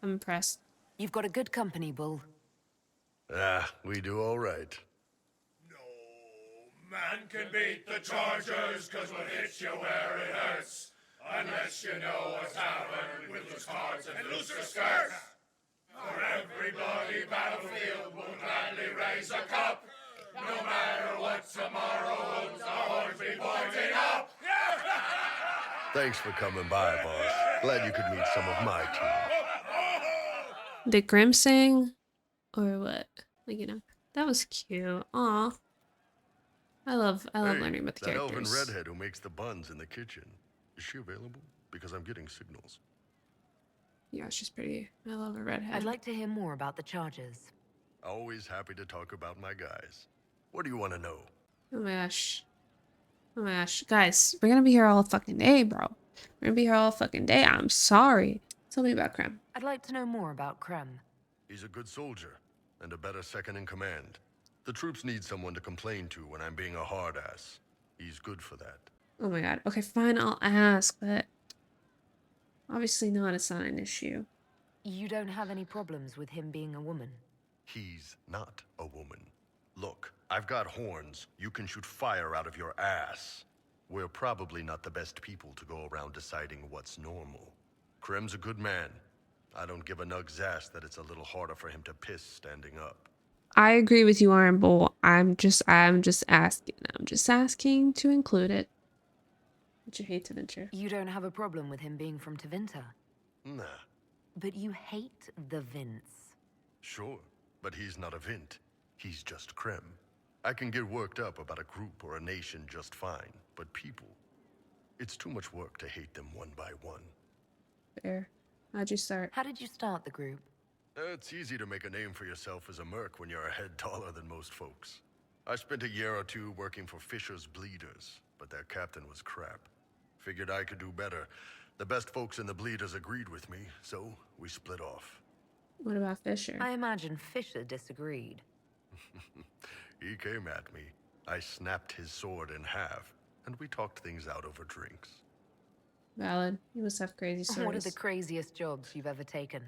S1: I'm impressed.
S3: You've got a good company, Bull.
S8: We do all right.
S14: No man can beat the Chargers, 'cause we'll hit you where it hurts. Unless you know a tavern with loose cards and looser skirts. For every bloody battlefield we'll gladly raise a cup. No matter what tomorrow holds, our horns be pointing up.
S8: Thanks for coming by, boss. Glad you could meet some of my team.
S1: Did Grim sing? Or what? Like, you know, that was cute. Aw. I love learning about the
S8: that
S1: characters.
S8: elven redhead who makes the buns in the kitchen. Is she available? Because I'm getting signals.
S1: Yeah, she's pretty. I love a redhead.
S3: I'd like to hear more about the charges.
S8: Always happy to talk about my guys. What do you want to know?
S1: Oh my gosh. Oh my gosh. Guys, we're gonna be here all fucking day, bro. We're gonna be here all fucking day. I'm sorry. Tell me about Krem.
S3: I'd like to know more about Krem.
S8: He's a good soldier, and a better second in command. The troops need someone to complain to when I'm being a hard ass. He's good for that.
S1: Oh my god. Okay, fine, I'll ask, but obviously not. It's not an issue.
S3: You don't have any problems with him being a woman?
S8: He's not a woman. Look, I've got horns. You can shoot fire out of your ass. We're probably not the best people to go around deciding what's normal. Krem's a good man. I don't give a nug's ass that it's a little harder for him to piss standing up.
S1: I agree with you, Iron Bull. I'm just asking. I'm just asking to include it. But you hate to venture.
S3: You don't have a problem with him being from Tevinter?
S8: Nah.
S3: But you hate the Vince.
S8: Sure, but he's not a Vint. He's just Krem. I can get worked up about a group or a nation just fine, but people, it's too much work to hate them one by one.
S1: Fair. How'd you start?
S3: How did you start the group?
S8: It's easy to make a name for yourself as a merc when you're a head taller than most folks. I spent a year or two working for Fisher's Bleeders, but their captain was crap. Figured I could do better. The best folks in the Bleeders agreed with me, so we split off.
S1: What about Fisher?
S3: I imagine Fisher disagreed.
S8: He came at me. I snapped his sword in half, and we talked things out over drinks.
S1: Valid. You must have crazy stories.
S3: What are the craziest jobs you've ever taken?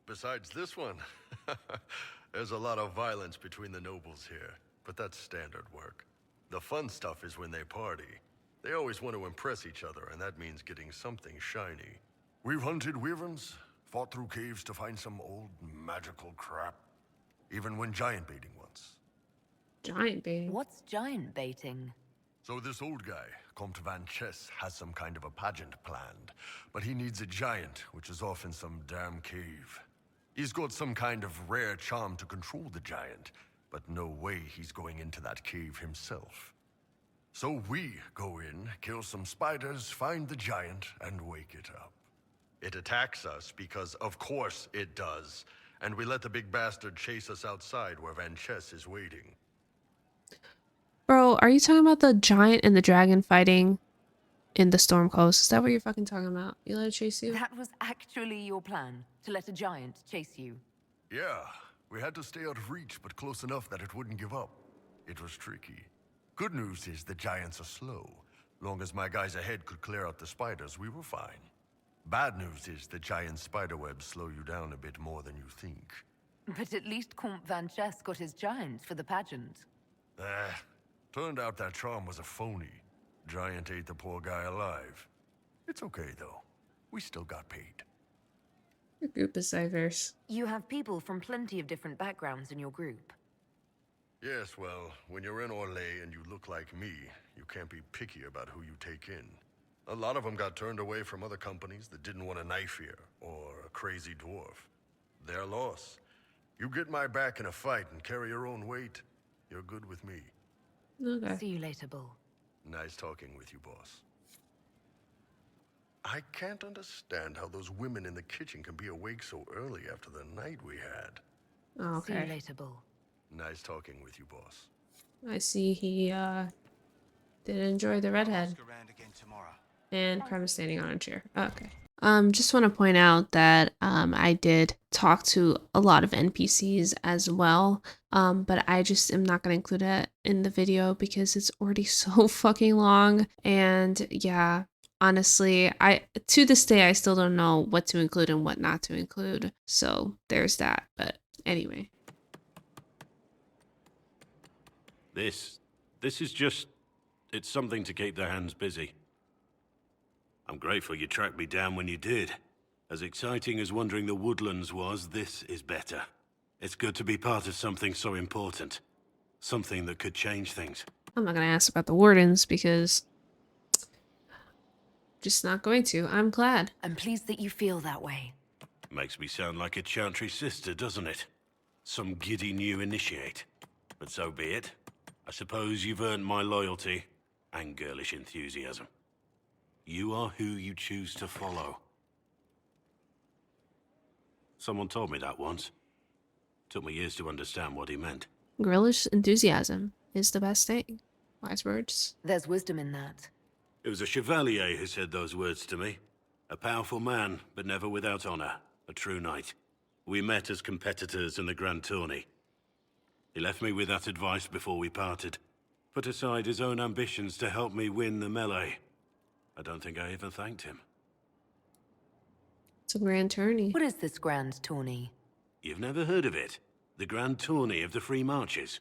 S8: Besides this one, there's a lot of violence between the nobles here, but that's standard work. The fun stuff is when they party. They always want to impress each other, and that means getting something shiny. We've hunted wyverns, fought through caves to find some old magical crap. Even went giant baiting once.
S1: Giant baiting?
S3: What's giant baiting?
S8: So this old guy, Comte Van Chess, has some kind of a pageant planned, but he needs a giant, which is off in some damn cave. He's got some kind of rare charm to control the giant, but no way he's going into that cave himself. So we go in, kill some spiders, find the giant, and wake it up. It attacks us because, of course, it does, and we let the big bastard chase us outside where Van Chess is waiting.
S1: Bro, are you talking about the giant and the dragon fighting in the Storm Coast? Is that what you're fucking talking about? You let it chase you?
S3: That was actually your plan, to let a giant chase you.
S8: Yeah, we had to stay out of reach, but close enough that it wouldn't give up. It was tricky. Good news is the giants are slow. Long as my guys ahead could clear out the spiders, we were fine. Bad news is the giant spiderwebs slow you down a bit more than you think.
S3: But at least Comte Van Chess got his giant for the pageant.
S8: Turned out that charm was a phony. Giant ate the poor guy alive. It's okay, though. We still got paid.
S1: Your group is diverse.
S3: You have people from plenty of different backgrounds in your group.
S8: Yes, well, when you're in Orlais and you look like me, you can't be picky about who you take in. A lot of them got turned away from other companies that didn't want a knife here, or a crazy dwarf. Their loss. You get my back in a fight and carry your own weight, you're good with me.
S1: Okay.
S3: See you later, Bull.
S8: Nice talking with you, boss. I can't understand how those women in the kitchen can be awake so early after the night we had.
S1: Okay.
S3: See you later, Bull.
S8: Nice talking with you, boss.
S1: I see he did enjoy the redhead. And Prem is standing on a chair. Okay. Just want to point out that I did talk to a lot of NPCs as well. But I just am not gonna include it in the video because it's already so fucking long. And yeah, honestly, to this day I still don't know what to include and what not to include. So there's that. But anyway.
S15: This is just, it's something to keep their hands busy. I'm grateful you tracked me down when you did. As exciting as wandering the woodlands was, this is better. It's good to be part of something so important. Something that could change things.
S1: I'm not gonna ask about the wardens because just not going to. I'm glad.
S3: I'm pleased that you feel that way.
S15: Makes me sound like a Chantry sister, doesn't it? Some giddy new initiate. But so be it. I suppose you've earned my loyalty and girlish enthusiasm. You are who you choose to follow. Someone told me that once. Took me years to understand what he meant.
S1: Girlish enthusiasm is the best thing. Wise words.
S3: There's wisdom in that.
S15: It was a chevalier who said those words to me. A powerful man, but never without honor. A true knight. We met as competitors in the Grand Tourney. He left me with that advice before we parted. Put aside his own ambitions to help me win the melee. I don't think I even thanked him.
S1: It's a grand tourney.
S3: What is this grand tourney?
S15: You've never heard of it? The Grand Tourney of the Free Marches.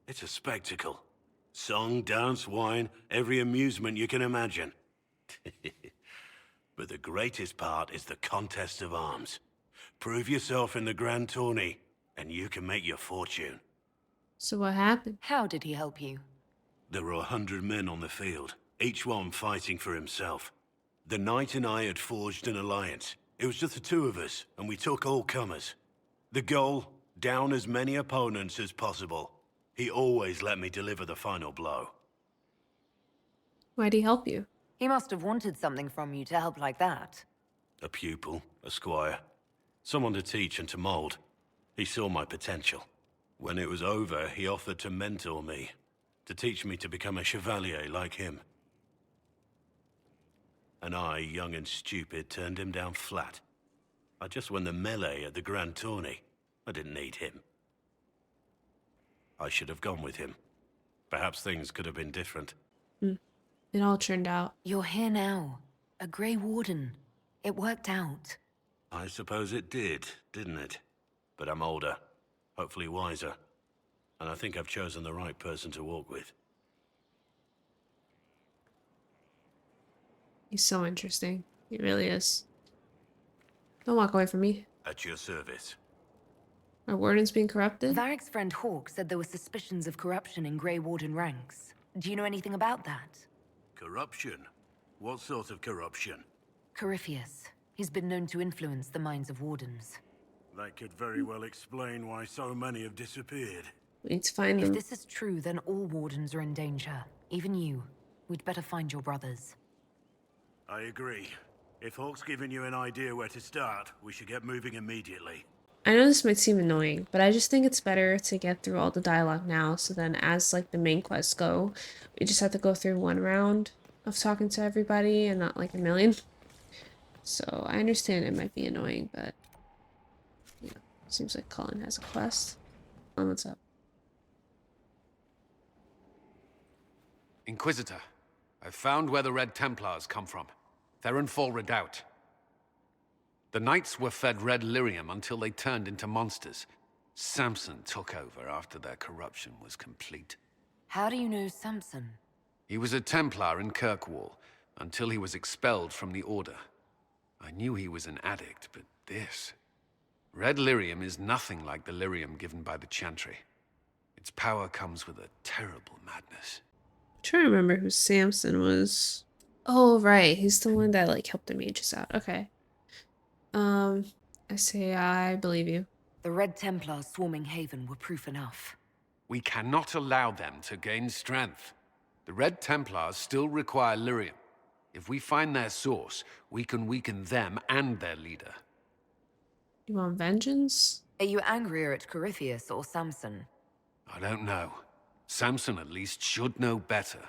S15: It's a spectacle. Song, dance, wine, every amusement you can imagine. But the greatest part is the contest of arms. Prove yourself in the Grand Tourney, and you can make your fortune.
S1: So what happened?
S3: How did he help you?
S15: There were 100 men on the field, each one fighting for himself. The knight and I had forged an alliance. It was just the two of us, and we took all comers. The goal, down as many opponents as possible. He always let me deliver the final blow.
S1: Why'd he help you?
S3: He must have wanted something from you to help like that.
S15: A pupil, a squire. Someone to teach and to mold. He saw my potential. When it was over, he offered to mentor me. To teach me to become a chevalier like him. And I, young and stupid, turned him down flat. I just won the melee at the Grand Tourney. I didn't need him. I should have gone with him. Perhaps things could have been different.
S1: It all turned out.
S3: You're here now. A Grey Warden. It worked out.
S15: I suppose it did, didn't it? But I'm older. Hopefully wiser. And I think I've chosen the right person to walk with.
S1: He's so interesting. He really is. Don't walk away from me.
S15: At your service.
S1: Are wardens being corrupted?
S3: Varric's friend Hawk said there were suspicions of corruption in Grey Warden ranks. Do you know anything about that?
S15: Corruption? What sort of corruption?
S3: Corypheus. He's been known to influence the minds of wardens.
S15: That could very well explain why so many have disappeared.
S1: We need to find them.
S3: If this is true, then all wardens are in danger. Even you. We'd better find your brothers.
S15: I agree. If Hawk's given you an idea where to start, we should get moving immediately.
S1: I know this might seem annoying, but I just think it's better to get through all the dialogue now, so then as like the main quests go, we just have to go through one round of talking to everybody and not like a million. So I understand it might be annoying, but yeah, seems like Colin has a quest. What's up?
S2: Inquisitor, I've found where the Red Templars come from. They're in Fall Redoubt. The knights were fed red lyrium until they turned into monsters. Samson took over after their corruption was complete.
S3: How do you know Samson?
S2: He was a Templar in Kirkwall, until he was expelled from the Order. I knew he was an addict, but this... Red lyrium is nothing like the lyrium given by the Chantry. Its power comes with a terrible madness.
S1: I'm trying to remember who Samson was. Oh, right. He's the one that like helped the mages out. Okay. I say I believe you.
S3: The Red Templars swarming Haven were proof enough.
S16: We cannot allow them to gain strength. The Red Templars still require lyrium. If we find their source, we can weaken them and their leader.
S1: You want vengeance?
S3: Are you angrier at Corypheus or Samson?
S16: I don't know. Samson at least should know better.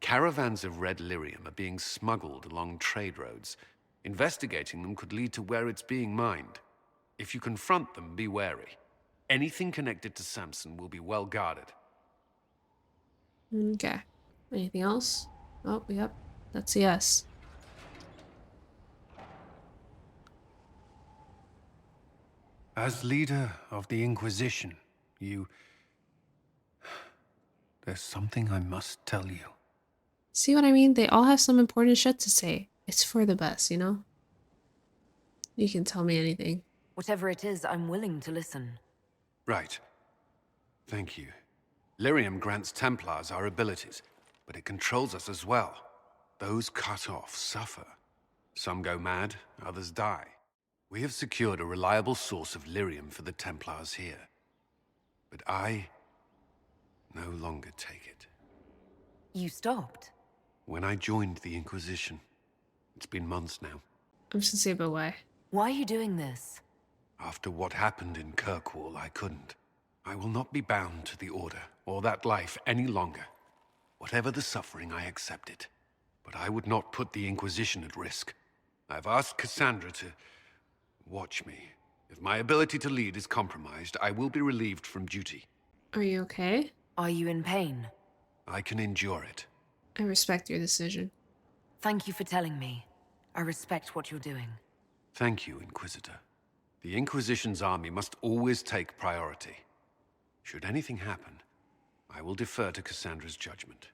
S16: Caravans of red lyrium are being smuggled along trade roads. Investigating them could lead to where it's being mined. If you confront them, be wary. Anything connected to Samson will be well guarded.
S1: Okay. Anything else? Oh, yep. That's a yes.
S16: As leader of the Inquisition, there's something I must tell you.
S1: See what I mean? They all have some important shit to say. It's for the best, you know? You can tell me anything.
S3: Whatever it is, I'm willing to listen.
S16: Right. Thank you. Lyrium grants Templars our abilities, but it controls us as well. Those cut off suffer. Some go mad, others die. We have secured a reliable source of lyrium for the Templars here. But I no longer take it.
S3: You stopped?
S16: When I joined the Inquisition. It's been months now.
S1: I'm just gonna say, but why?
S3: Why are you doing this?
S16: After what happened in Kirkwall, I couldn't. I will not be bound to the Order, or that life any longer. Whatever the suffering, I accept it. But I would not put the Inquisition at risk. I've asked Cassandra to watch me. If my ability to lead is compromised, I will be relieved from duty.
S1: Are you okay?
S3: Are you in pain?
S16: I can endure it.
S1: I respect your decision.
S3: Thank you for telling me. I respect what you're doing.
S16: Thank you, Inquisitor. The Inquisition's army must always take priority. Should anything happen, I will defer to Cassandra's judgment.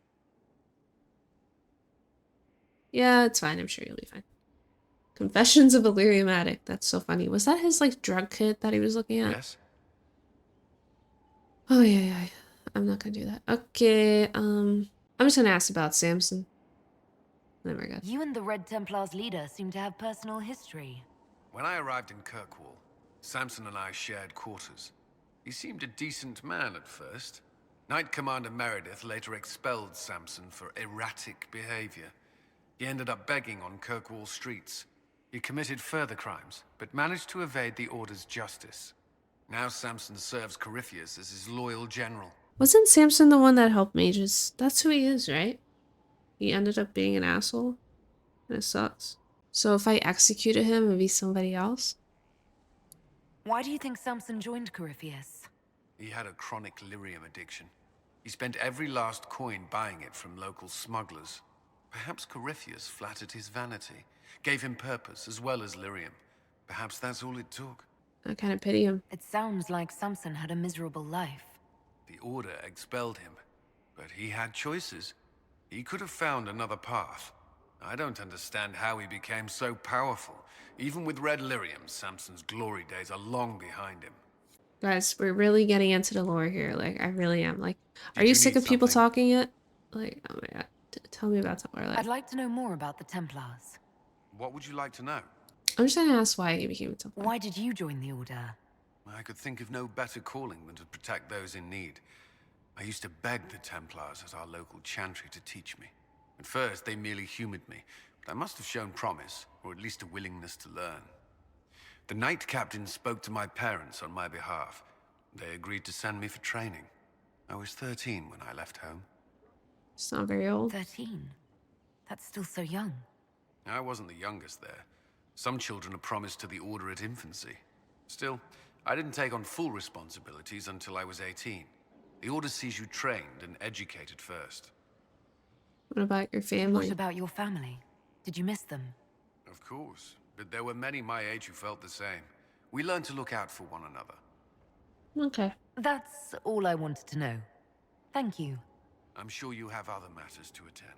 S1: Yeah, it's fine. I'm sure you'll be fine. Confessions of a Lyrium Addict. That's so funny. Was that his, like, drug kit that he was looking at?
S16: Yes?
S1: Oh, yeah. I'm not gonna do that. Okay, I'm just gonna ask about Samson. Oh my god.
S3: You and the Red Templars leader seem to have personal history.
S16: When I arrived in Kirkwall, Samson and I shared quarters. He seemed a decent man at first. Knight Commander Meredith later expelled Samson for erratic behavior. He ended up begging on Kirkwall streets. He committed further crimes, but managed to evade the Order's justice. Now Samson serves Corypheus as his loyal general.
S1: Wasn't Samson the one that helped mages? That's who he is, right? He ended up being an asshole. And it sucks. So if I executed him, it would be somebody else?
S3: Why do you think Samson joined Corypheus?
S16: He had a chronic lyrium addiction. He spent every last coin buying it from local smugglers. Perhaps Corypheus flattered his vanity, gave him purpose as well as lyrium. Perhaps that's all it took.
S1: I kind of pity him.
S3: It sounds like Samson had a miserable life.
S16: The Order expelled him, but he had choices. He could have found another path. I don't understand how he became so powerful. Even with red lyrium, Samson's glory days are long behind him.
S1: Guys, we're really getting into the lore here. Like, I really am. Like, are you sick of people talking yet? Like, oh my god. Tell me about Templar.
S3: I'd like to know more about the Templars.
S16: What would you like to know?
S1: I'm just gonna ask why he became a Templar.
S3: Why did you join the Order?
S16: I could think of no better calling than to protect those in need. I used to beg the Templars at our local chantry to teach me. At first, they merely humored me, but I must have shown promise, or at least a willingness to learn. The Knight Captain spoke to my parents on my behalf. They agreed to send me for training. I was 13 when I left home.
S1: It's not very old.
S3: 13? That's still so young.
S16: I wasn't the youngest there. Some children are promised to the Order at infancy. Still, I didn't take on full responsibilities until I was 18. The Order sees you trained and educated first.
S1: What about your family?
S3: What about your family? Did you miss them?
S16: Of course, but there were many my age who felt the same. We learned to look out for one another.
S1: Okay.
S3: That's all I wanted to know. Thank you.
S16: I'm sure you have other matters to attend.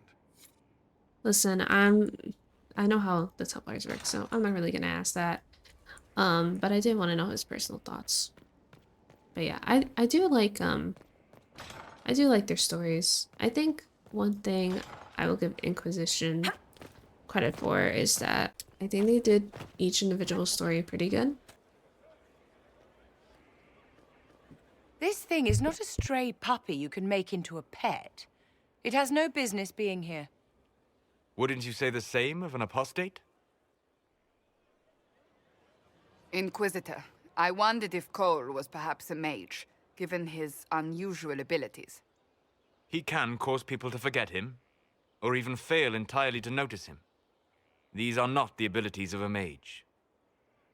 S1: Listen, I know how the Templars work, so I'm not really gonna ask that. But I did want to know his personal thoughts. But yeah, I do like their stories. I think one thing I will give Inquisition credit for is that I think they did each individual story pretty good.
S5: This thing is not a stray puppy you can make into a pet. It has no business being here.
S17: Wouldn't you say the same of an apostate?
S18: Inquisitor, I wondered if Cole was perhaps a mage, given his unusual abilities.
S17: He can cause people to forget him, or even fail entirely to notice him. These are not the abilities of a mage.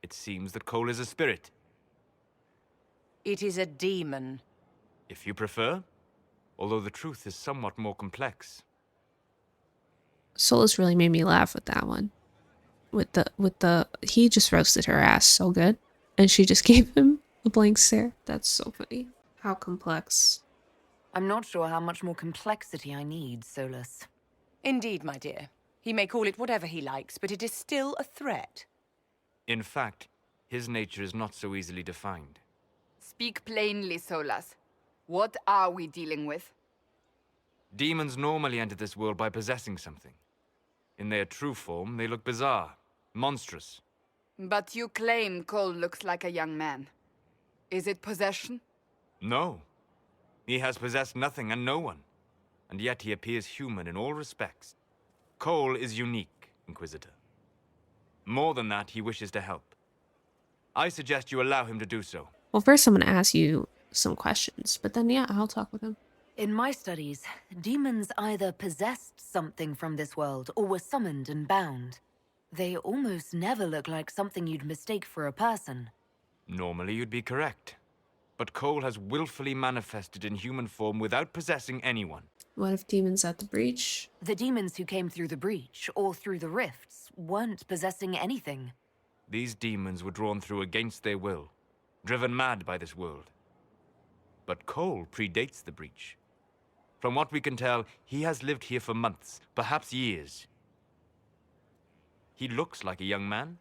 S17: It seems that Cole is a spirit.
S5: It is a demon.
S17: If you prefer, although the truth is somewhat more complex.
S1: Solus really made me laugh with that one. He just roasted her ass so good. And she just gave him a blank stare. That's so funny. How complex.
S3: I'm not sure how much more complexity I need, Solus.
S5: Indeed, my dear. He may call it whatever he likes, but it is still a threat.
S17: In fact, his nature is not so easily defined.
S18: Speak plainly, Solus. What are we dealing with?
S17: Demons normally enter this world by possessing something. In their true form, they look bizarre, monstrous.
S18: But you claim Cole looks like a young man. Is it possession?
S17: No. He has possessed nothing and no one. And yet he appears human in all respects. Cole is unique, Inquisitor. More than that, he wishes to help. I suggest you allow him to do so.
S1: Well, first I'm going to ask you some questions, but then, yeah, I'll talk with him.
S3: In my studies, demons either possessed something from this world or were summoned and bound. They almost never look like something you'd mistake for a person.
S17: Normally you'd be correct. But Cole has willfully manifested in human form without possessing anyone.
S1: What if demons at the breach?
S3: The demons who came through the breach or through the rifts weren't possessing anything.
S17: These demons were drawn through against their will, driven mad by this world. But Cole predates the breach. From what we can tell, he has lived here for months, perhaps years. He looks like a young man.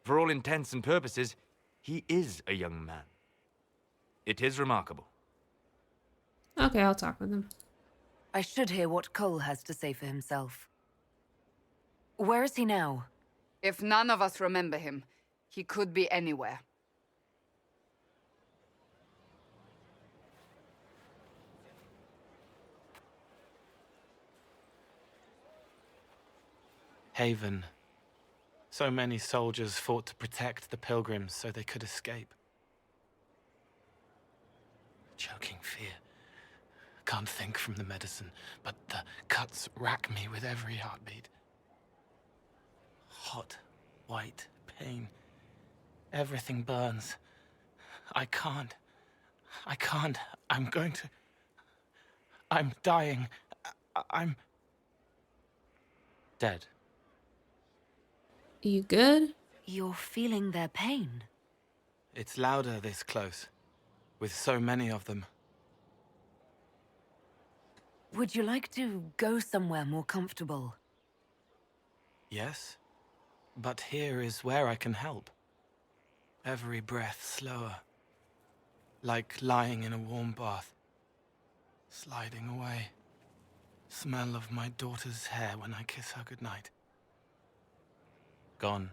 S17: For all intents and purposes, he is a young man. It is remarkable.
S1: Okay, I'll talk with him.
S3: I should hear what Cole has to say for himself. Where is he now?
S18: If none of us remember him, he could be anywhere.
S19: Haven. So many soldiers fought to protect the pilgrims so they could escape. Choking fear. Can't think from the medicine, but the cuts rack me with every heartbeat. Hot, white pain. Everything burns. I can't. I'm going to... I'm dying. I'm... dead.
S1: You good?
S3: You're feeling their pain.
S19: It's louder this close, with so many of them.
S3: Would you like to go somewhere more comfortable?
S19: Yes, but here is where I can help. Every breath slower, like lying in a warm bath, sliding away. Smell of my daughter's hair when I kiss her goodnight. Gone.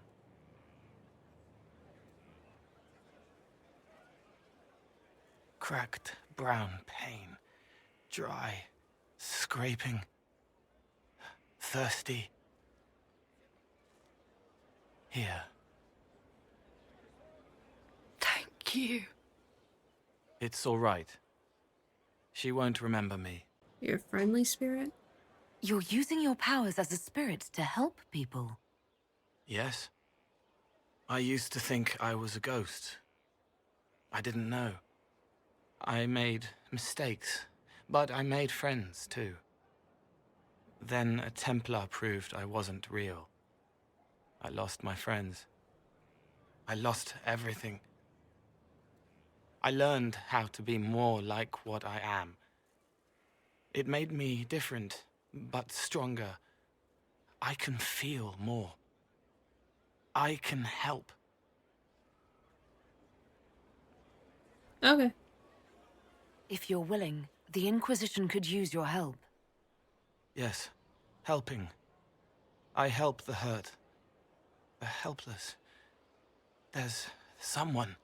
S19: Cracked brown pain, dry, scraping, thirsty. Here.
S18: Thank you.
S19: It's all right. She won't remember me.
S1: You're a friendly spirit?
S3: You're using your powers as a spirit to help people.
S19: Yes. I used to think I was a ghost. I didn't know. I made mistakes, but I made friends too. Then a Templar proved I wasn't real. I lost my friends. I lost everything. I learned how to be more like what I am. It made me different, but stronger. I can feel more. I can help.
S1: Okay.
S3: If you're willing, the Inquisition could use your help.
S19: Yes, helping. I help the hurt. The helpless. There's someone.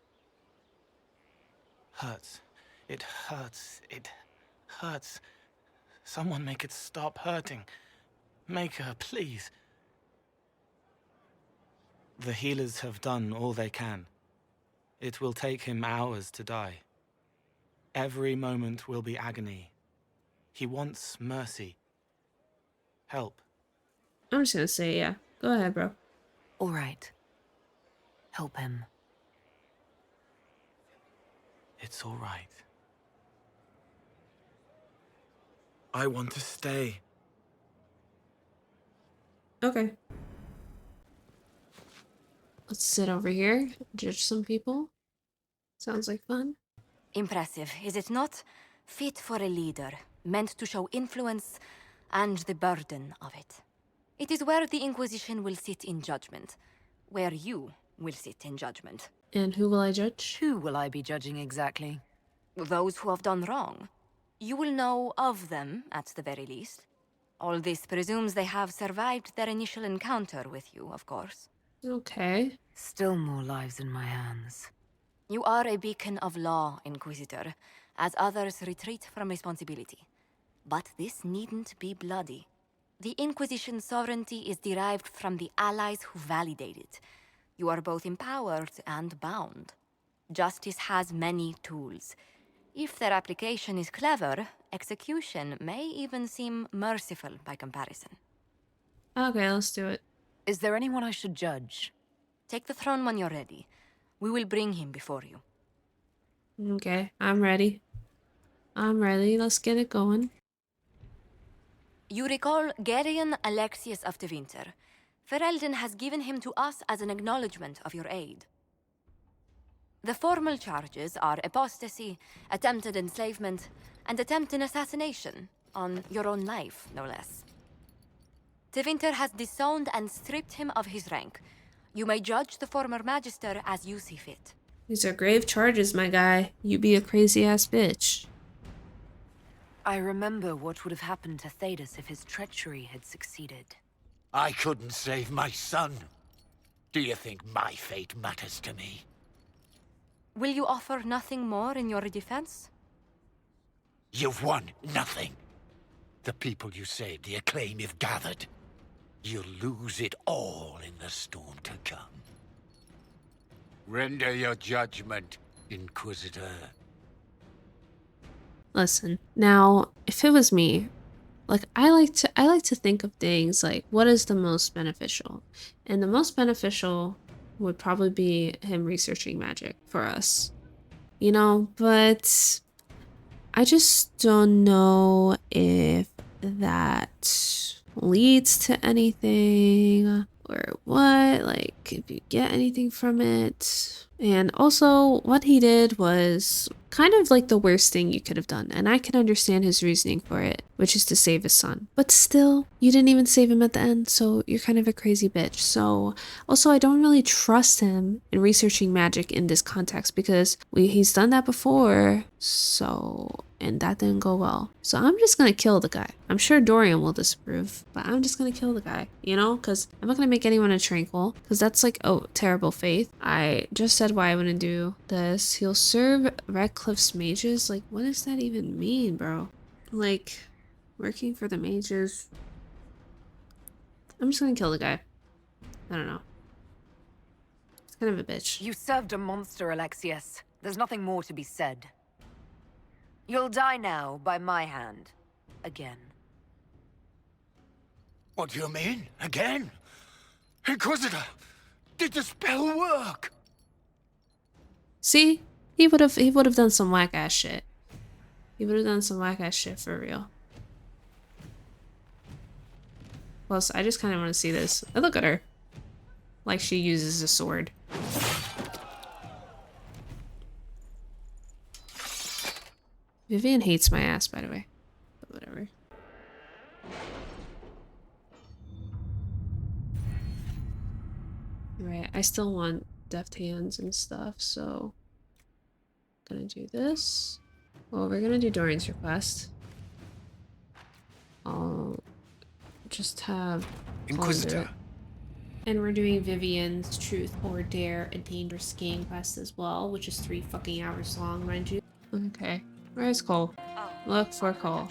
S19: Hurts. It hurts. It hurts. Someone make it stop hurting. Make her, please. The healers have done all they can. It will take him hours to die. Every moment will be agony. He wants mercy. Help.
S1: I'm just gonna say, yeah. Go ahead, bro.
S3: All right. Help him.
S19: It's all right. I want to stay.
S1: Okay. Let's sit over here, judge some people. Sounds like fun.
S4: Impressive, is it not? Fit for a leader, meant to show influence and the burden of it. It is where the Inquisition will sit in judgment, where you will sit in judgment.
S1: And who will I judge?
S3: Who will I be judging exactly?
S4: Those who have done wrong. You will know of them, at the very least. All this presumes they have survived their initial encounter with you, of course.
S1: Okay.
S3: Still more lives in my hands.
S4: You are a beacon of law, Inquisitor, as others retreat from responsibility. But this needn't be bloody. The Inquisition's sovereignty is derived from the allies who validate it. You are both empowered and bound. Justice has many tools. If their application is clever, execution may even seem merciful by comparison.
S1: Okay, let's do it.
S3: Is there anyone I should judge?
S4: Take the throne when you're ready. We will bring him before you.
S1: Okay, I'm ready. I'm ready. Let's get it going.
S4: You recall Gerion Alexius of the Winter. Ferelden has given him to us as an acknowledgement of your aid. The formal charges are apostasy, attempted enslavement, and attempted assassination on your own life, no less. De Winter has disowned and stripped him of his rank. You may judge the former magister as you see fit.
S1: These are grave charges, my guy. You be a crazy-ass bitch.
S3: I remember what would have happened to Thedas if his treachery had succeeded.
S10: I couldn't save my son. Do you think my fate matters to me?
S4: Will you offer nothing more in your defense?
S10: You've won nothing. The people you saved, the acclaim you've gathered. You'll lose it all in the storm to come. Render your judgment, Inquisitor.
S1: Listen, now, if it was me, like I like to think of things like what is the most beneficial? And the most beneficial would probably be him researching magic for us. You know, but I just don't know if that leads to anything or what, like if you get anything from it. And also what he did was kind of like the worst thing you could have done, and I can understand his reasoning for it, which is to save his son. But still, you didn't even save him at the end, so you're kind of a crazy bitch. So also, I don't really trust him in researching magic in this context because he's done that before, so, and that didn't go well. So I'm just gonna kill the guy. I'm sure Dorian will disapprove, but I'm just gonna kill the guy, you know, because I'm not gonna make anyone a tranquil, because that's like, oh, terrible faith. I just said why I wouldn't do this. He'll serve Redcliffe's mages. Like, what does that even mean, bro? Like, working for the mages. I'm just gonna kill the guy. I don't know. It's kind of a bitch.
S3: You served a monster, Alexius. There's nothing more to be said. You'll die now by my hand. Again.
S10: What do you mean? Again? Inquisitor! Did the spell work?
S1: See? He would have done some whack ass shit. He would have done some whack ass shit for real. Plus, I just kind of want to see this. Oh, look at her. Like she uses a sword. Vivian hates my ass, by the way. But whatever. Right, I still want deft hands and stuff, so gonna do this. Well, we're gonna do Dorian's request. I'll just have
S16: Inquisitor.
S1: And we're doing Vivian's Truth or Dare, a dangerous game quest as well, which is 3 fucking hours long, mind you. Okay. Where's Cole? Look for Cole.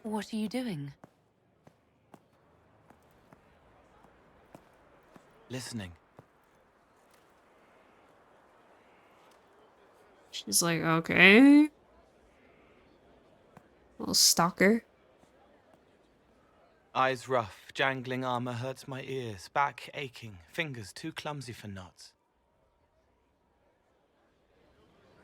S3: What are you doing?
S19: Listening.
S1: She's like, okay. Little stalker.
S19: Eyes rough, jangling armor hurts my ears, back aching, fingers too clumsy for knots.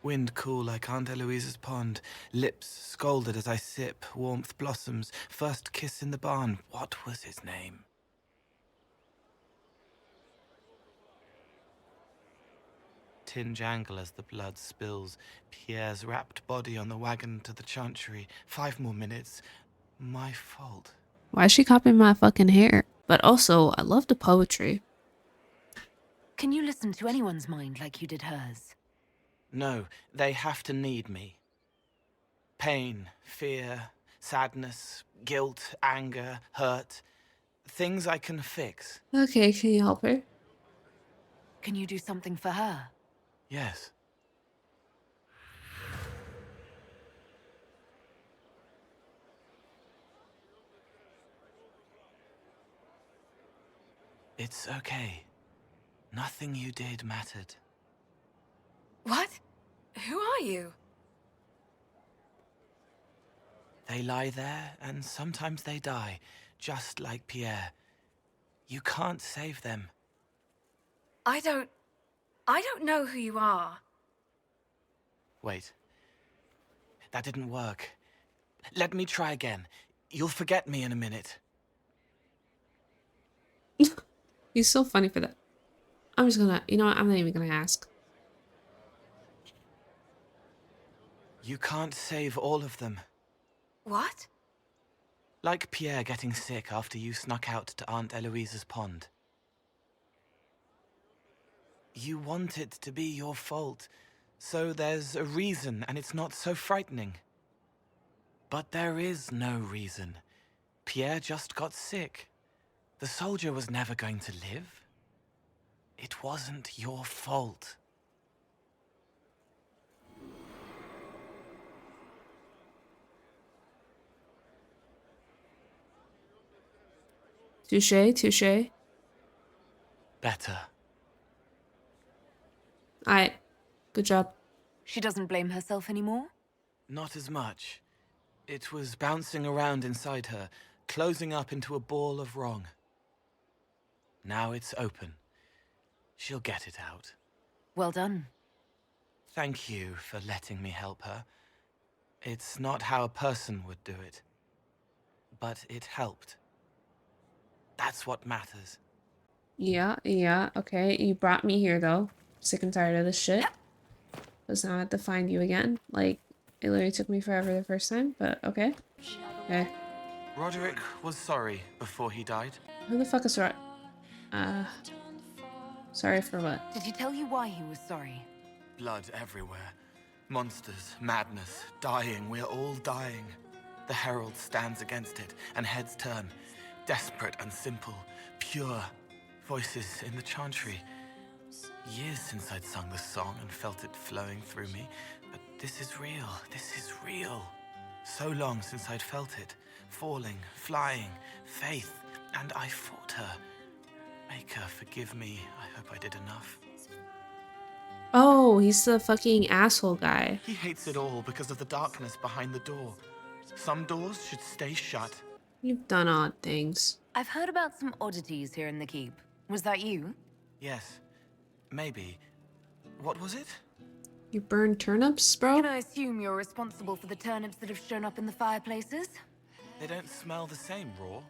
S19: Wind cool like Aunt Eloise's pond, lips scalded as I sip, warmth blossoms, first kiss in the barn. What was his name? Tin jangle as the blood spills, Pierre's wrapped body on the wagon to the chantry. 5 more minutes. My fault.
S1: Why is she copying my fucking hair? But also, I love the poetry.
S3: Can you listen to anyone's mind like you did hers?
S19: No, they have to need me. Pain, fear, sadness, guilt, anger, hurt. Things I can fix.
S1: Okay, can you help her?
S3: Can you do something for her?
S19: Yes. It's okay. Nothing you did mattered.
S6: What? Who are you?
S19: They lie there, and sometimes they die, just like Pierre. You can't save them.
S6: I don't know who you are.
S19: Wait. That didn't work. Let me try again. You'll forget me in a minute.
S1: He's so funny for that. I'm just gonna, you know what? I'm not even gonna ask.
S19: You can't save all of them.
S6: What?
S19: Like Pierre getting sick after you snuck out to Aunt Eloise's pond. You want it to be your fault, so there's a reason and it's not so frightening. But there is no reason. Pierre just got sick. The soldier was never going to live. It wasn't your fault.
S1: Touché, touché.
S19: Better.
S1: Alright. Good job.
S3: She doesn't blame herself anymore?
S19: Not as much. It was bouncing around inside her, closing up into a ball of wrong. Now it's open. She'll get it out.
S3: Well done.
S19: Thank you for letting me help her. It's not how a person would do it. But it helped. That's what matters.
S1: Yeah, okay. You brought me here, though. Sick and tired of this shit. Because now I have to find you again. Like, it literally took me forever the first time, but okay. Okay.
S19: Roderick was sorry before he died.
S1: Who the fuck is right? Sorry for what?
S3: Did he tell you why he was sorry?
S19: Blood everywhere. Monsters, madness, dying. We're all dying. The Herald stands against it, and heads turn. Desperate and simple, pure. Voices in the chantry. Years since I'd sung the song and felt it flowing through me. But this is real. This is real. So long since I'd felt it. Falling, flying, faith. And I fought her. Make her forgive me. I hope I did enough.
S1: Oh, he's the fucking asshole guy.
S19: He hates it all because of the darkness behind the door. Some doors should stay shut.
S1: You've done odd things.
S3: I've heard about some oddities here in the keep. Was that you?
S19: Yes. Maybe. What was it?
S1: You burned turnips, bro?
S3: Can I assume you're responsible for the turnips that have shown up in the fireplaces?
S19: They don't smell the same, raw.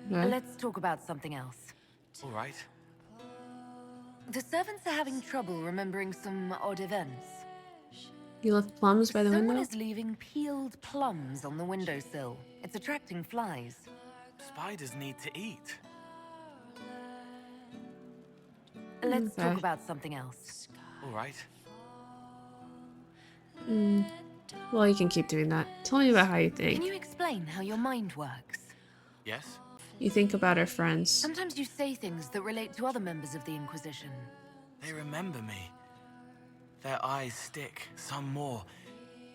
S1: What?
S3: Let's talk about something else.
S19: All right.
S3: The servants are having trouble remembering some odd events.
S1: You left plums by the
S3: Someone
S1: window?
S3: is leaving peeled plums on the windowsill. It's attracting flies.
S19: Spiders need to eat.
S3: Let's
S1: Okay.
S3: talk about something else.
S19: All right.
S1: Well, you can keep doing that. Tell me about how you
S3: Can
S1: think.
S3: you explain how your mind works?
S19: Yes?
S1: You think about our friends.
S3: Sometimes you say things that relate to other members of the Inquisition.
S19: They remember me. Their eyes stick, some more.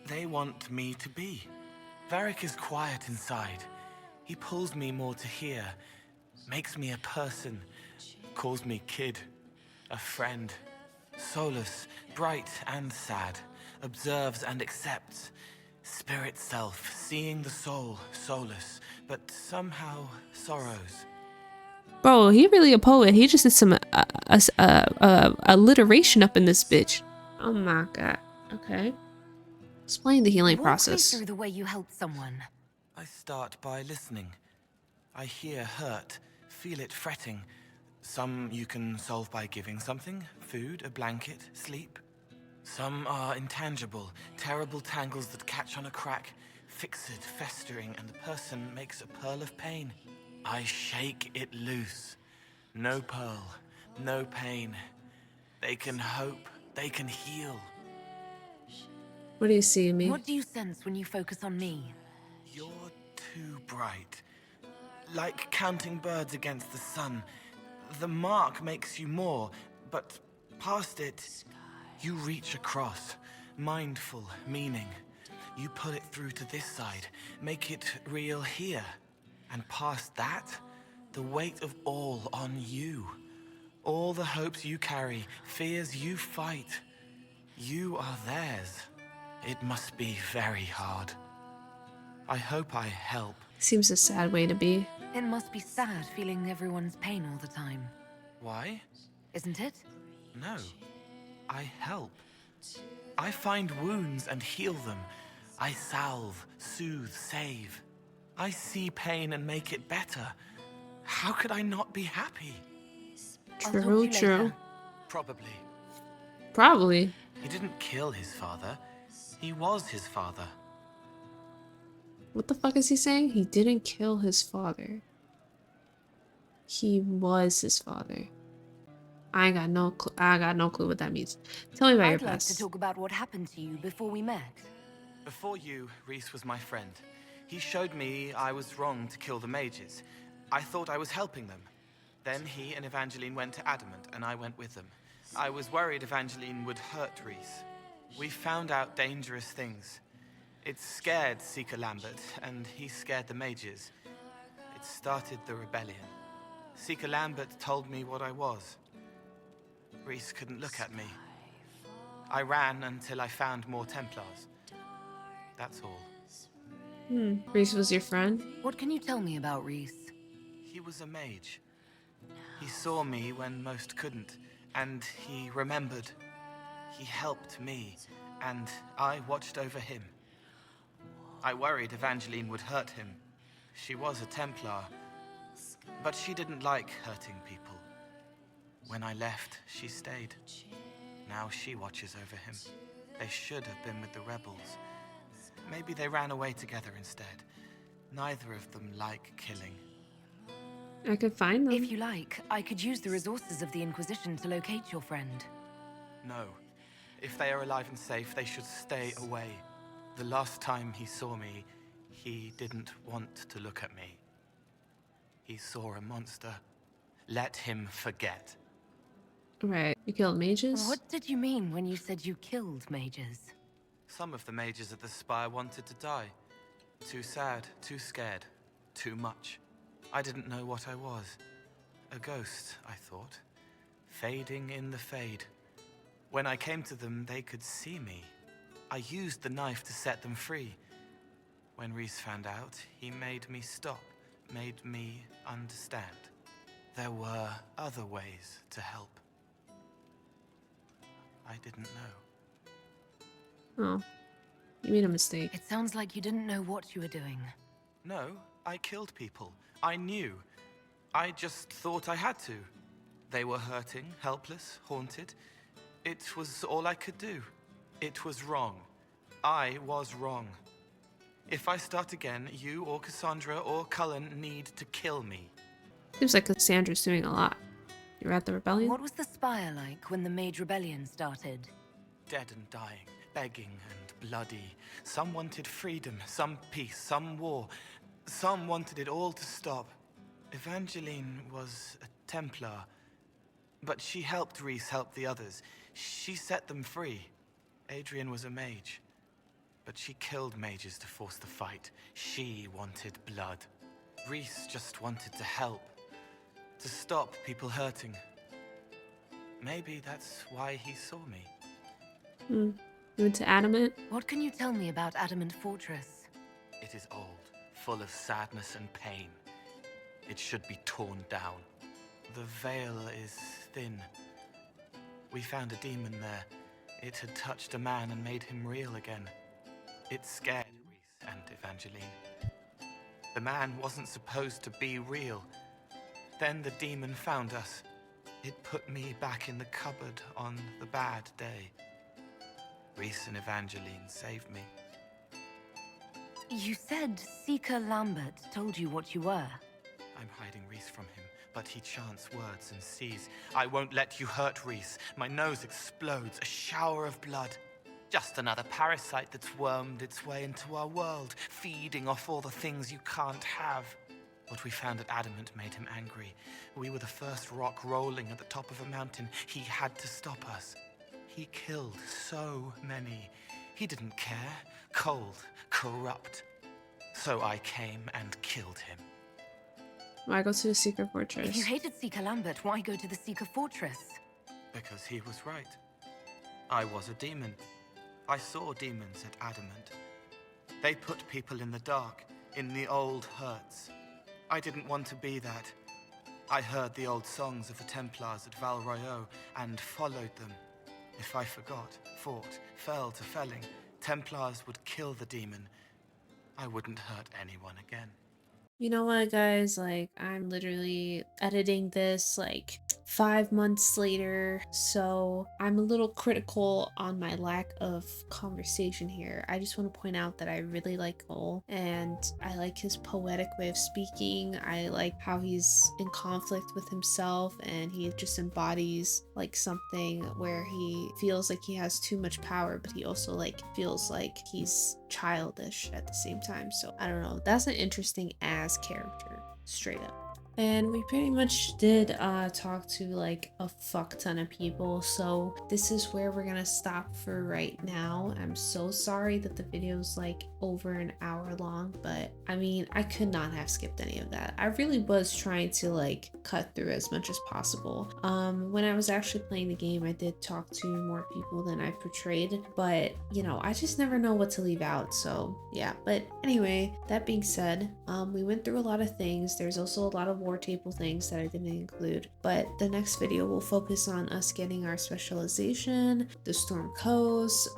S19: They want me to be. Varric is quiet inside. He pulls me more to hear, makes me a person, calls me kid, a friend. Solus, bright and sad, observes and accepts. Spirit self, seeing the soul, Solus, but somehow sorrows.
S1: Bro, he really a poet. He just did some alliteration up in this bitch. Oh my god. Okay. Explain the healing process.
S3: Walk me through the way you help someone.
S19: I start by listening. I hear hurt, feel it fretting. Some you can solve by giving something, food, a blanket, sleep. Some are intangible, terrible tangles that catch on a crack, fixed, festering, and the person makes a pearl of pain. I shake it loose. No pearl, no pain. They can hope, they can heal.
S1: What do you see in me?
S3: What do you sense when you focus on me?
S19: You're too bright. Like counting birds against the sun. The mark makes you more, but past it, you reach across. Mindful, meaning. You pull it through to this side, make it real here. And past that, the weight of all on you. All the hopes you carry, fears you fight. You are theirs. It must be very hard. I hope I help.
S1: Seems a sad way to be.
S3: It must be sad feeling everyone's pain all the time.
S19: Why?
S3: Isn't it?
S19: No. I help. I find wounds and heal them. I salve, soothe, save. I see pain and make it better. How could I not be happy?
S1: True, true.
S19: Probably.
S1: Probably.
S19: He didn't kill his father. He was his father.
S1: What the fuck is he saying? He didn't kill his father. He was his father. I got no clue what that means. Tell me about your
S3: I'd like
S1: past.
S3: to talk about what happened to you before we met.
S19: Before you, Rhys was my friend. He showed me I was wrong to kill the mages. I thought I was helping them. Then he and Evangeline went to Adamant, and I went with them. I was worried Evangeline would hurt Rhys. We found out dangerous things. It scared Seeker Lambert, and he scared the mages. It started the rebellion. Seeker Lambert told me what I was. Rhys couldn't look at me. I ran until I found more Templars. That's all.
S1: Rhys was your friend?
S3: What can you tell me about Rhys?
S19: He was a mage. He saw me when most couldn't, and he remembered. He helped me, and I watched over him. I worried Evangeline would hurt him. She was a Templar, but she didn't like hurting people. When I left, she stayed. Now she watches over him. They should have been with the rebels. Maybe they ran away together instead. Neither of them like killing.
S1: I could find them.
S3: If you like, I could use the resources of the Inquisition to locate your friend.
S19: No. If they are alive and safe, they should stay away. The last time he saw me, he didn't want to look at me. He saw a monster. Let him forget.
S1: Right. You killed mages?
S3: What did you mean when you said you killed mages?
S19: Some of the mages at the Spire wanted to die. Too sad, too scared, too much. I didn't know what I was. A ghost, I thought. Fading in the fade. When I came to them, they could see me. I used the knife to set them free. When Rhys found out, he made me stop, made me understand. There were other ways to help. I didn't know.
S1: Oh. You made a mistake.
S3: It sounds like you didn't know what you were doing.
S19: No, I killed people. I knew. I just thought I had to. They were hurting, helpless, haunted. It was all I could do. It was wrong. I was wrong. If I start again, you or Cassandra or Cullen need to kill me.
S1: Seems like Cassandra's doing a lot. You're at the rebellion?
S3: What was the Spire like when the Mage Rebellion started?
S19: Dead and dying, begging and bloody. Some wanted freedom, some peace, some war. Some wanted it all to stop. Evangeline was a Templar, but she helped Rhys help the others. She set them free. Adrian was a mage, but she killed mages to force the fight. She wanted blood. Rhys just wanted to help, to stop people hurting. Maybe that's why he saw me.
S1: You went to Adamant?
S3: What can you tell me about Adamant Fortress?
S19: It is old, full of sadness and pain. It should be torn down. The veil is thin. We found a demon there. It had touched a man and made him real again. It scared Rhys and Evangeline. The man wasn't supposed to be real. Then the demon found us. It put me back in the cupboard on the bad day. Rhys and Evangeline saved me.
S3: You said Seeker Lambert told you what you were.
S19: I'm hiding Rhys from him, but he chants words and sees. I won't let you hurt Rhys. My nose explodes, a shower of blood. Just another parasite that's wormed its way into our world, feeding off all the things you can't have. What we found at Adamant made him angry. We were the first rock rolling at the top of a mountain. He had to stop us. He killed so many. He didn't care. Cold, corrupt. So I came and killed him.
S1: Why go to the Secret Fortress?
S3: If you hated Seeker Lambert, why go to the Seeker Fortress?
S19: Because he was right. I was a demon. I saw demons at Adamant. They put people in the dark, in the old hurts. I didn't want to be that. I heard the old songs of the Templars at Val Royeaux and followed them. If I forgot, fought, fell to felling, Templars would kill the demon. I wouldn't hurt anyone again.
S1: You know what, guys? Like, I'm literally editing this like 5 months later, so I'm a little critical on my lack of conversation here. I just want to point out that I really like Cole, and I like his poetic way of speaking. I like how he's in conflict with himself, and he just embodies like something where he feels like he has too much power, but he also like feels like he's childish at the same time. So I don't know, that's an interesting ass character, straight up. And we pretty much did talk to like a fuck ton of people, so this is where we're gonna stop for right now. I'm so sorry that the video's like over an hour long, but I mean, I could not have skipped any of that. I really was trying to like cut through as much as possible. When I was actually playing the game, I did talk to more people than I portrayed, but you know, I just never know what to leave out, so yeah. But anyway, that being said, we went through a lot of things. There's also a lot of war table things that I didn't include, but the next video will focus on us getting our specialization, the Storm Coast,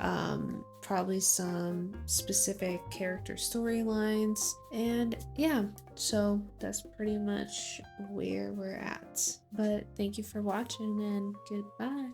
S1: probably some specific character storylines, and yeah, so that's pretty much where we're at. But thank you for watching, and goodbye.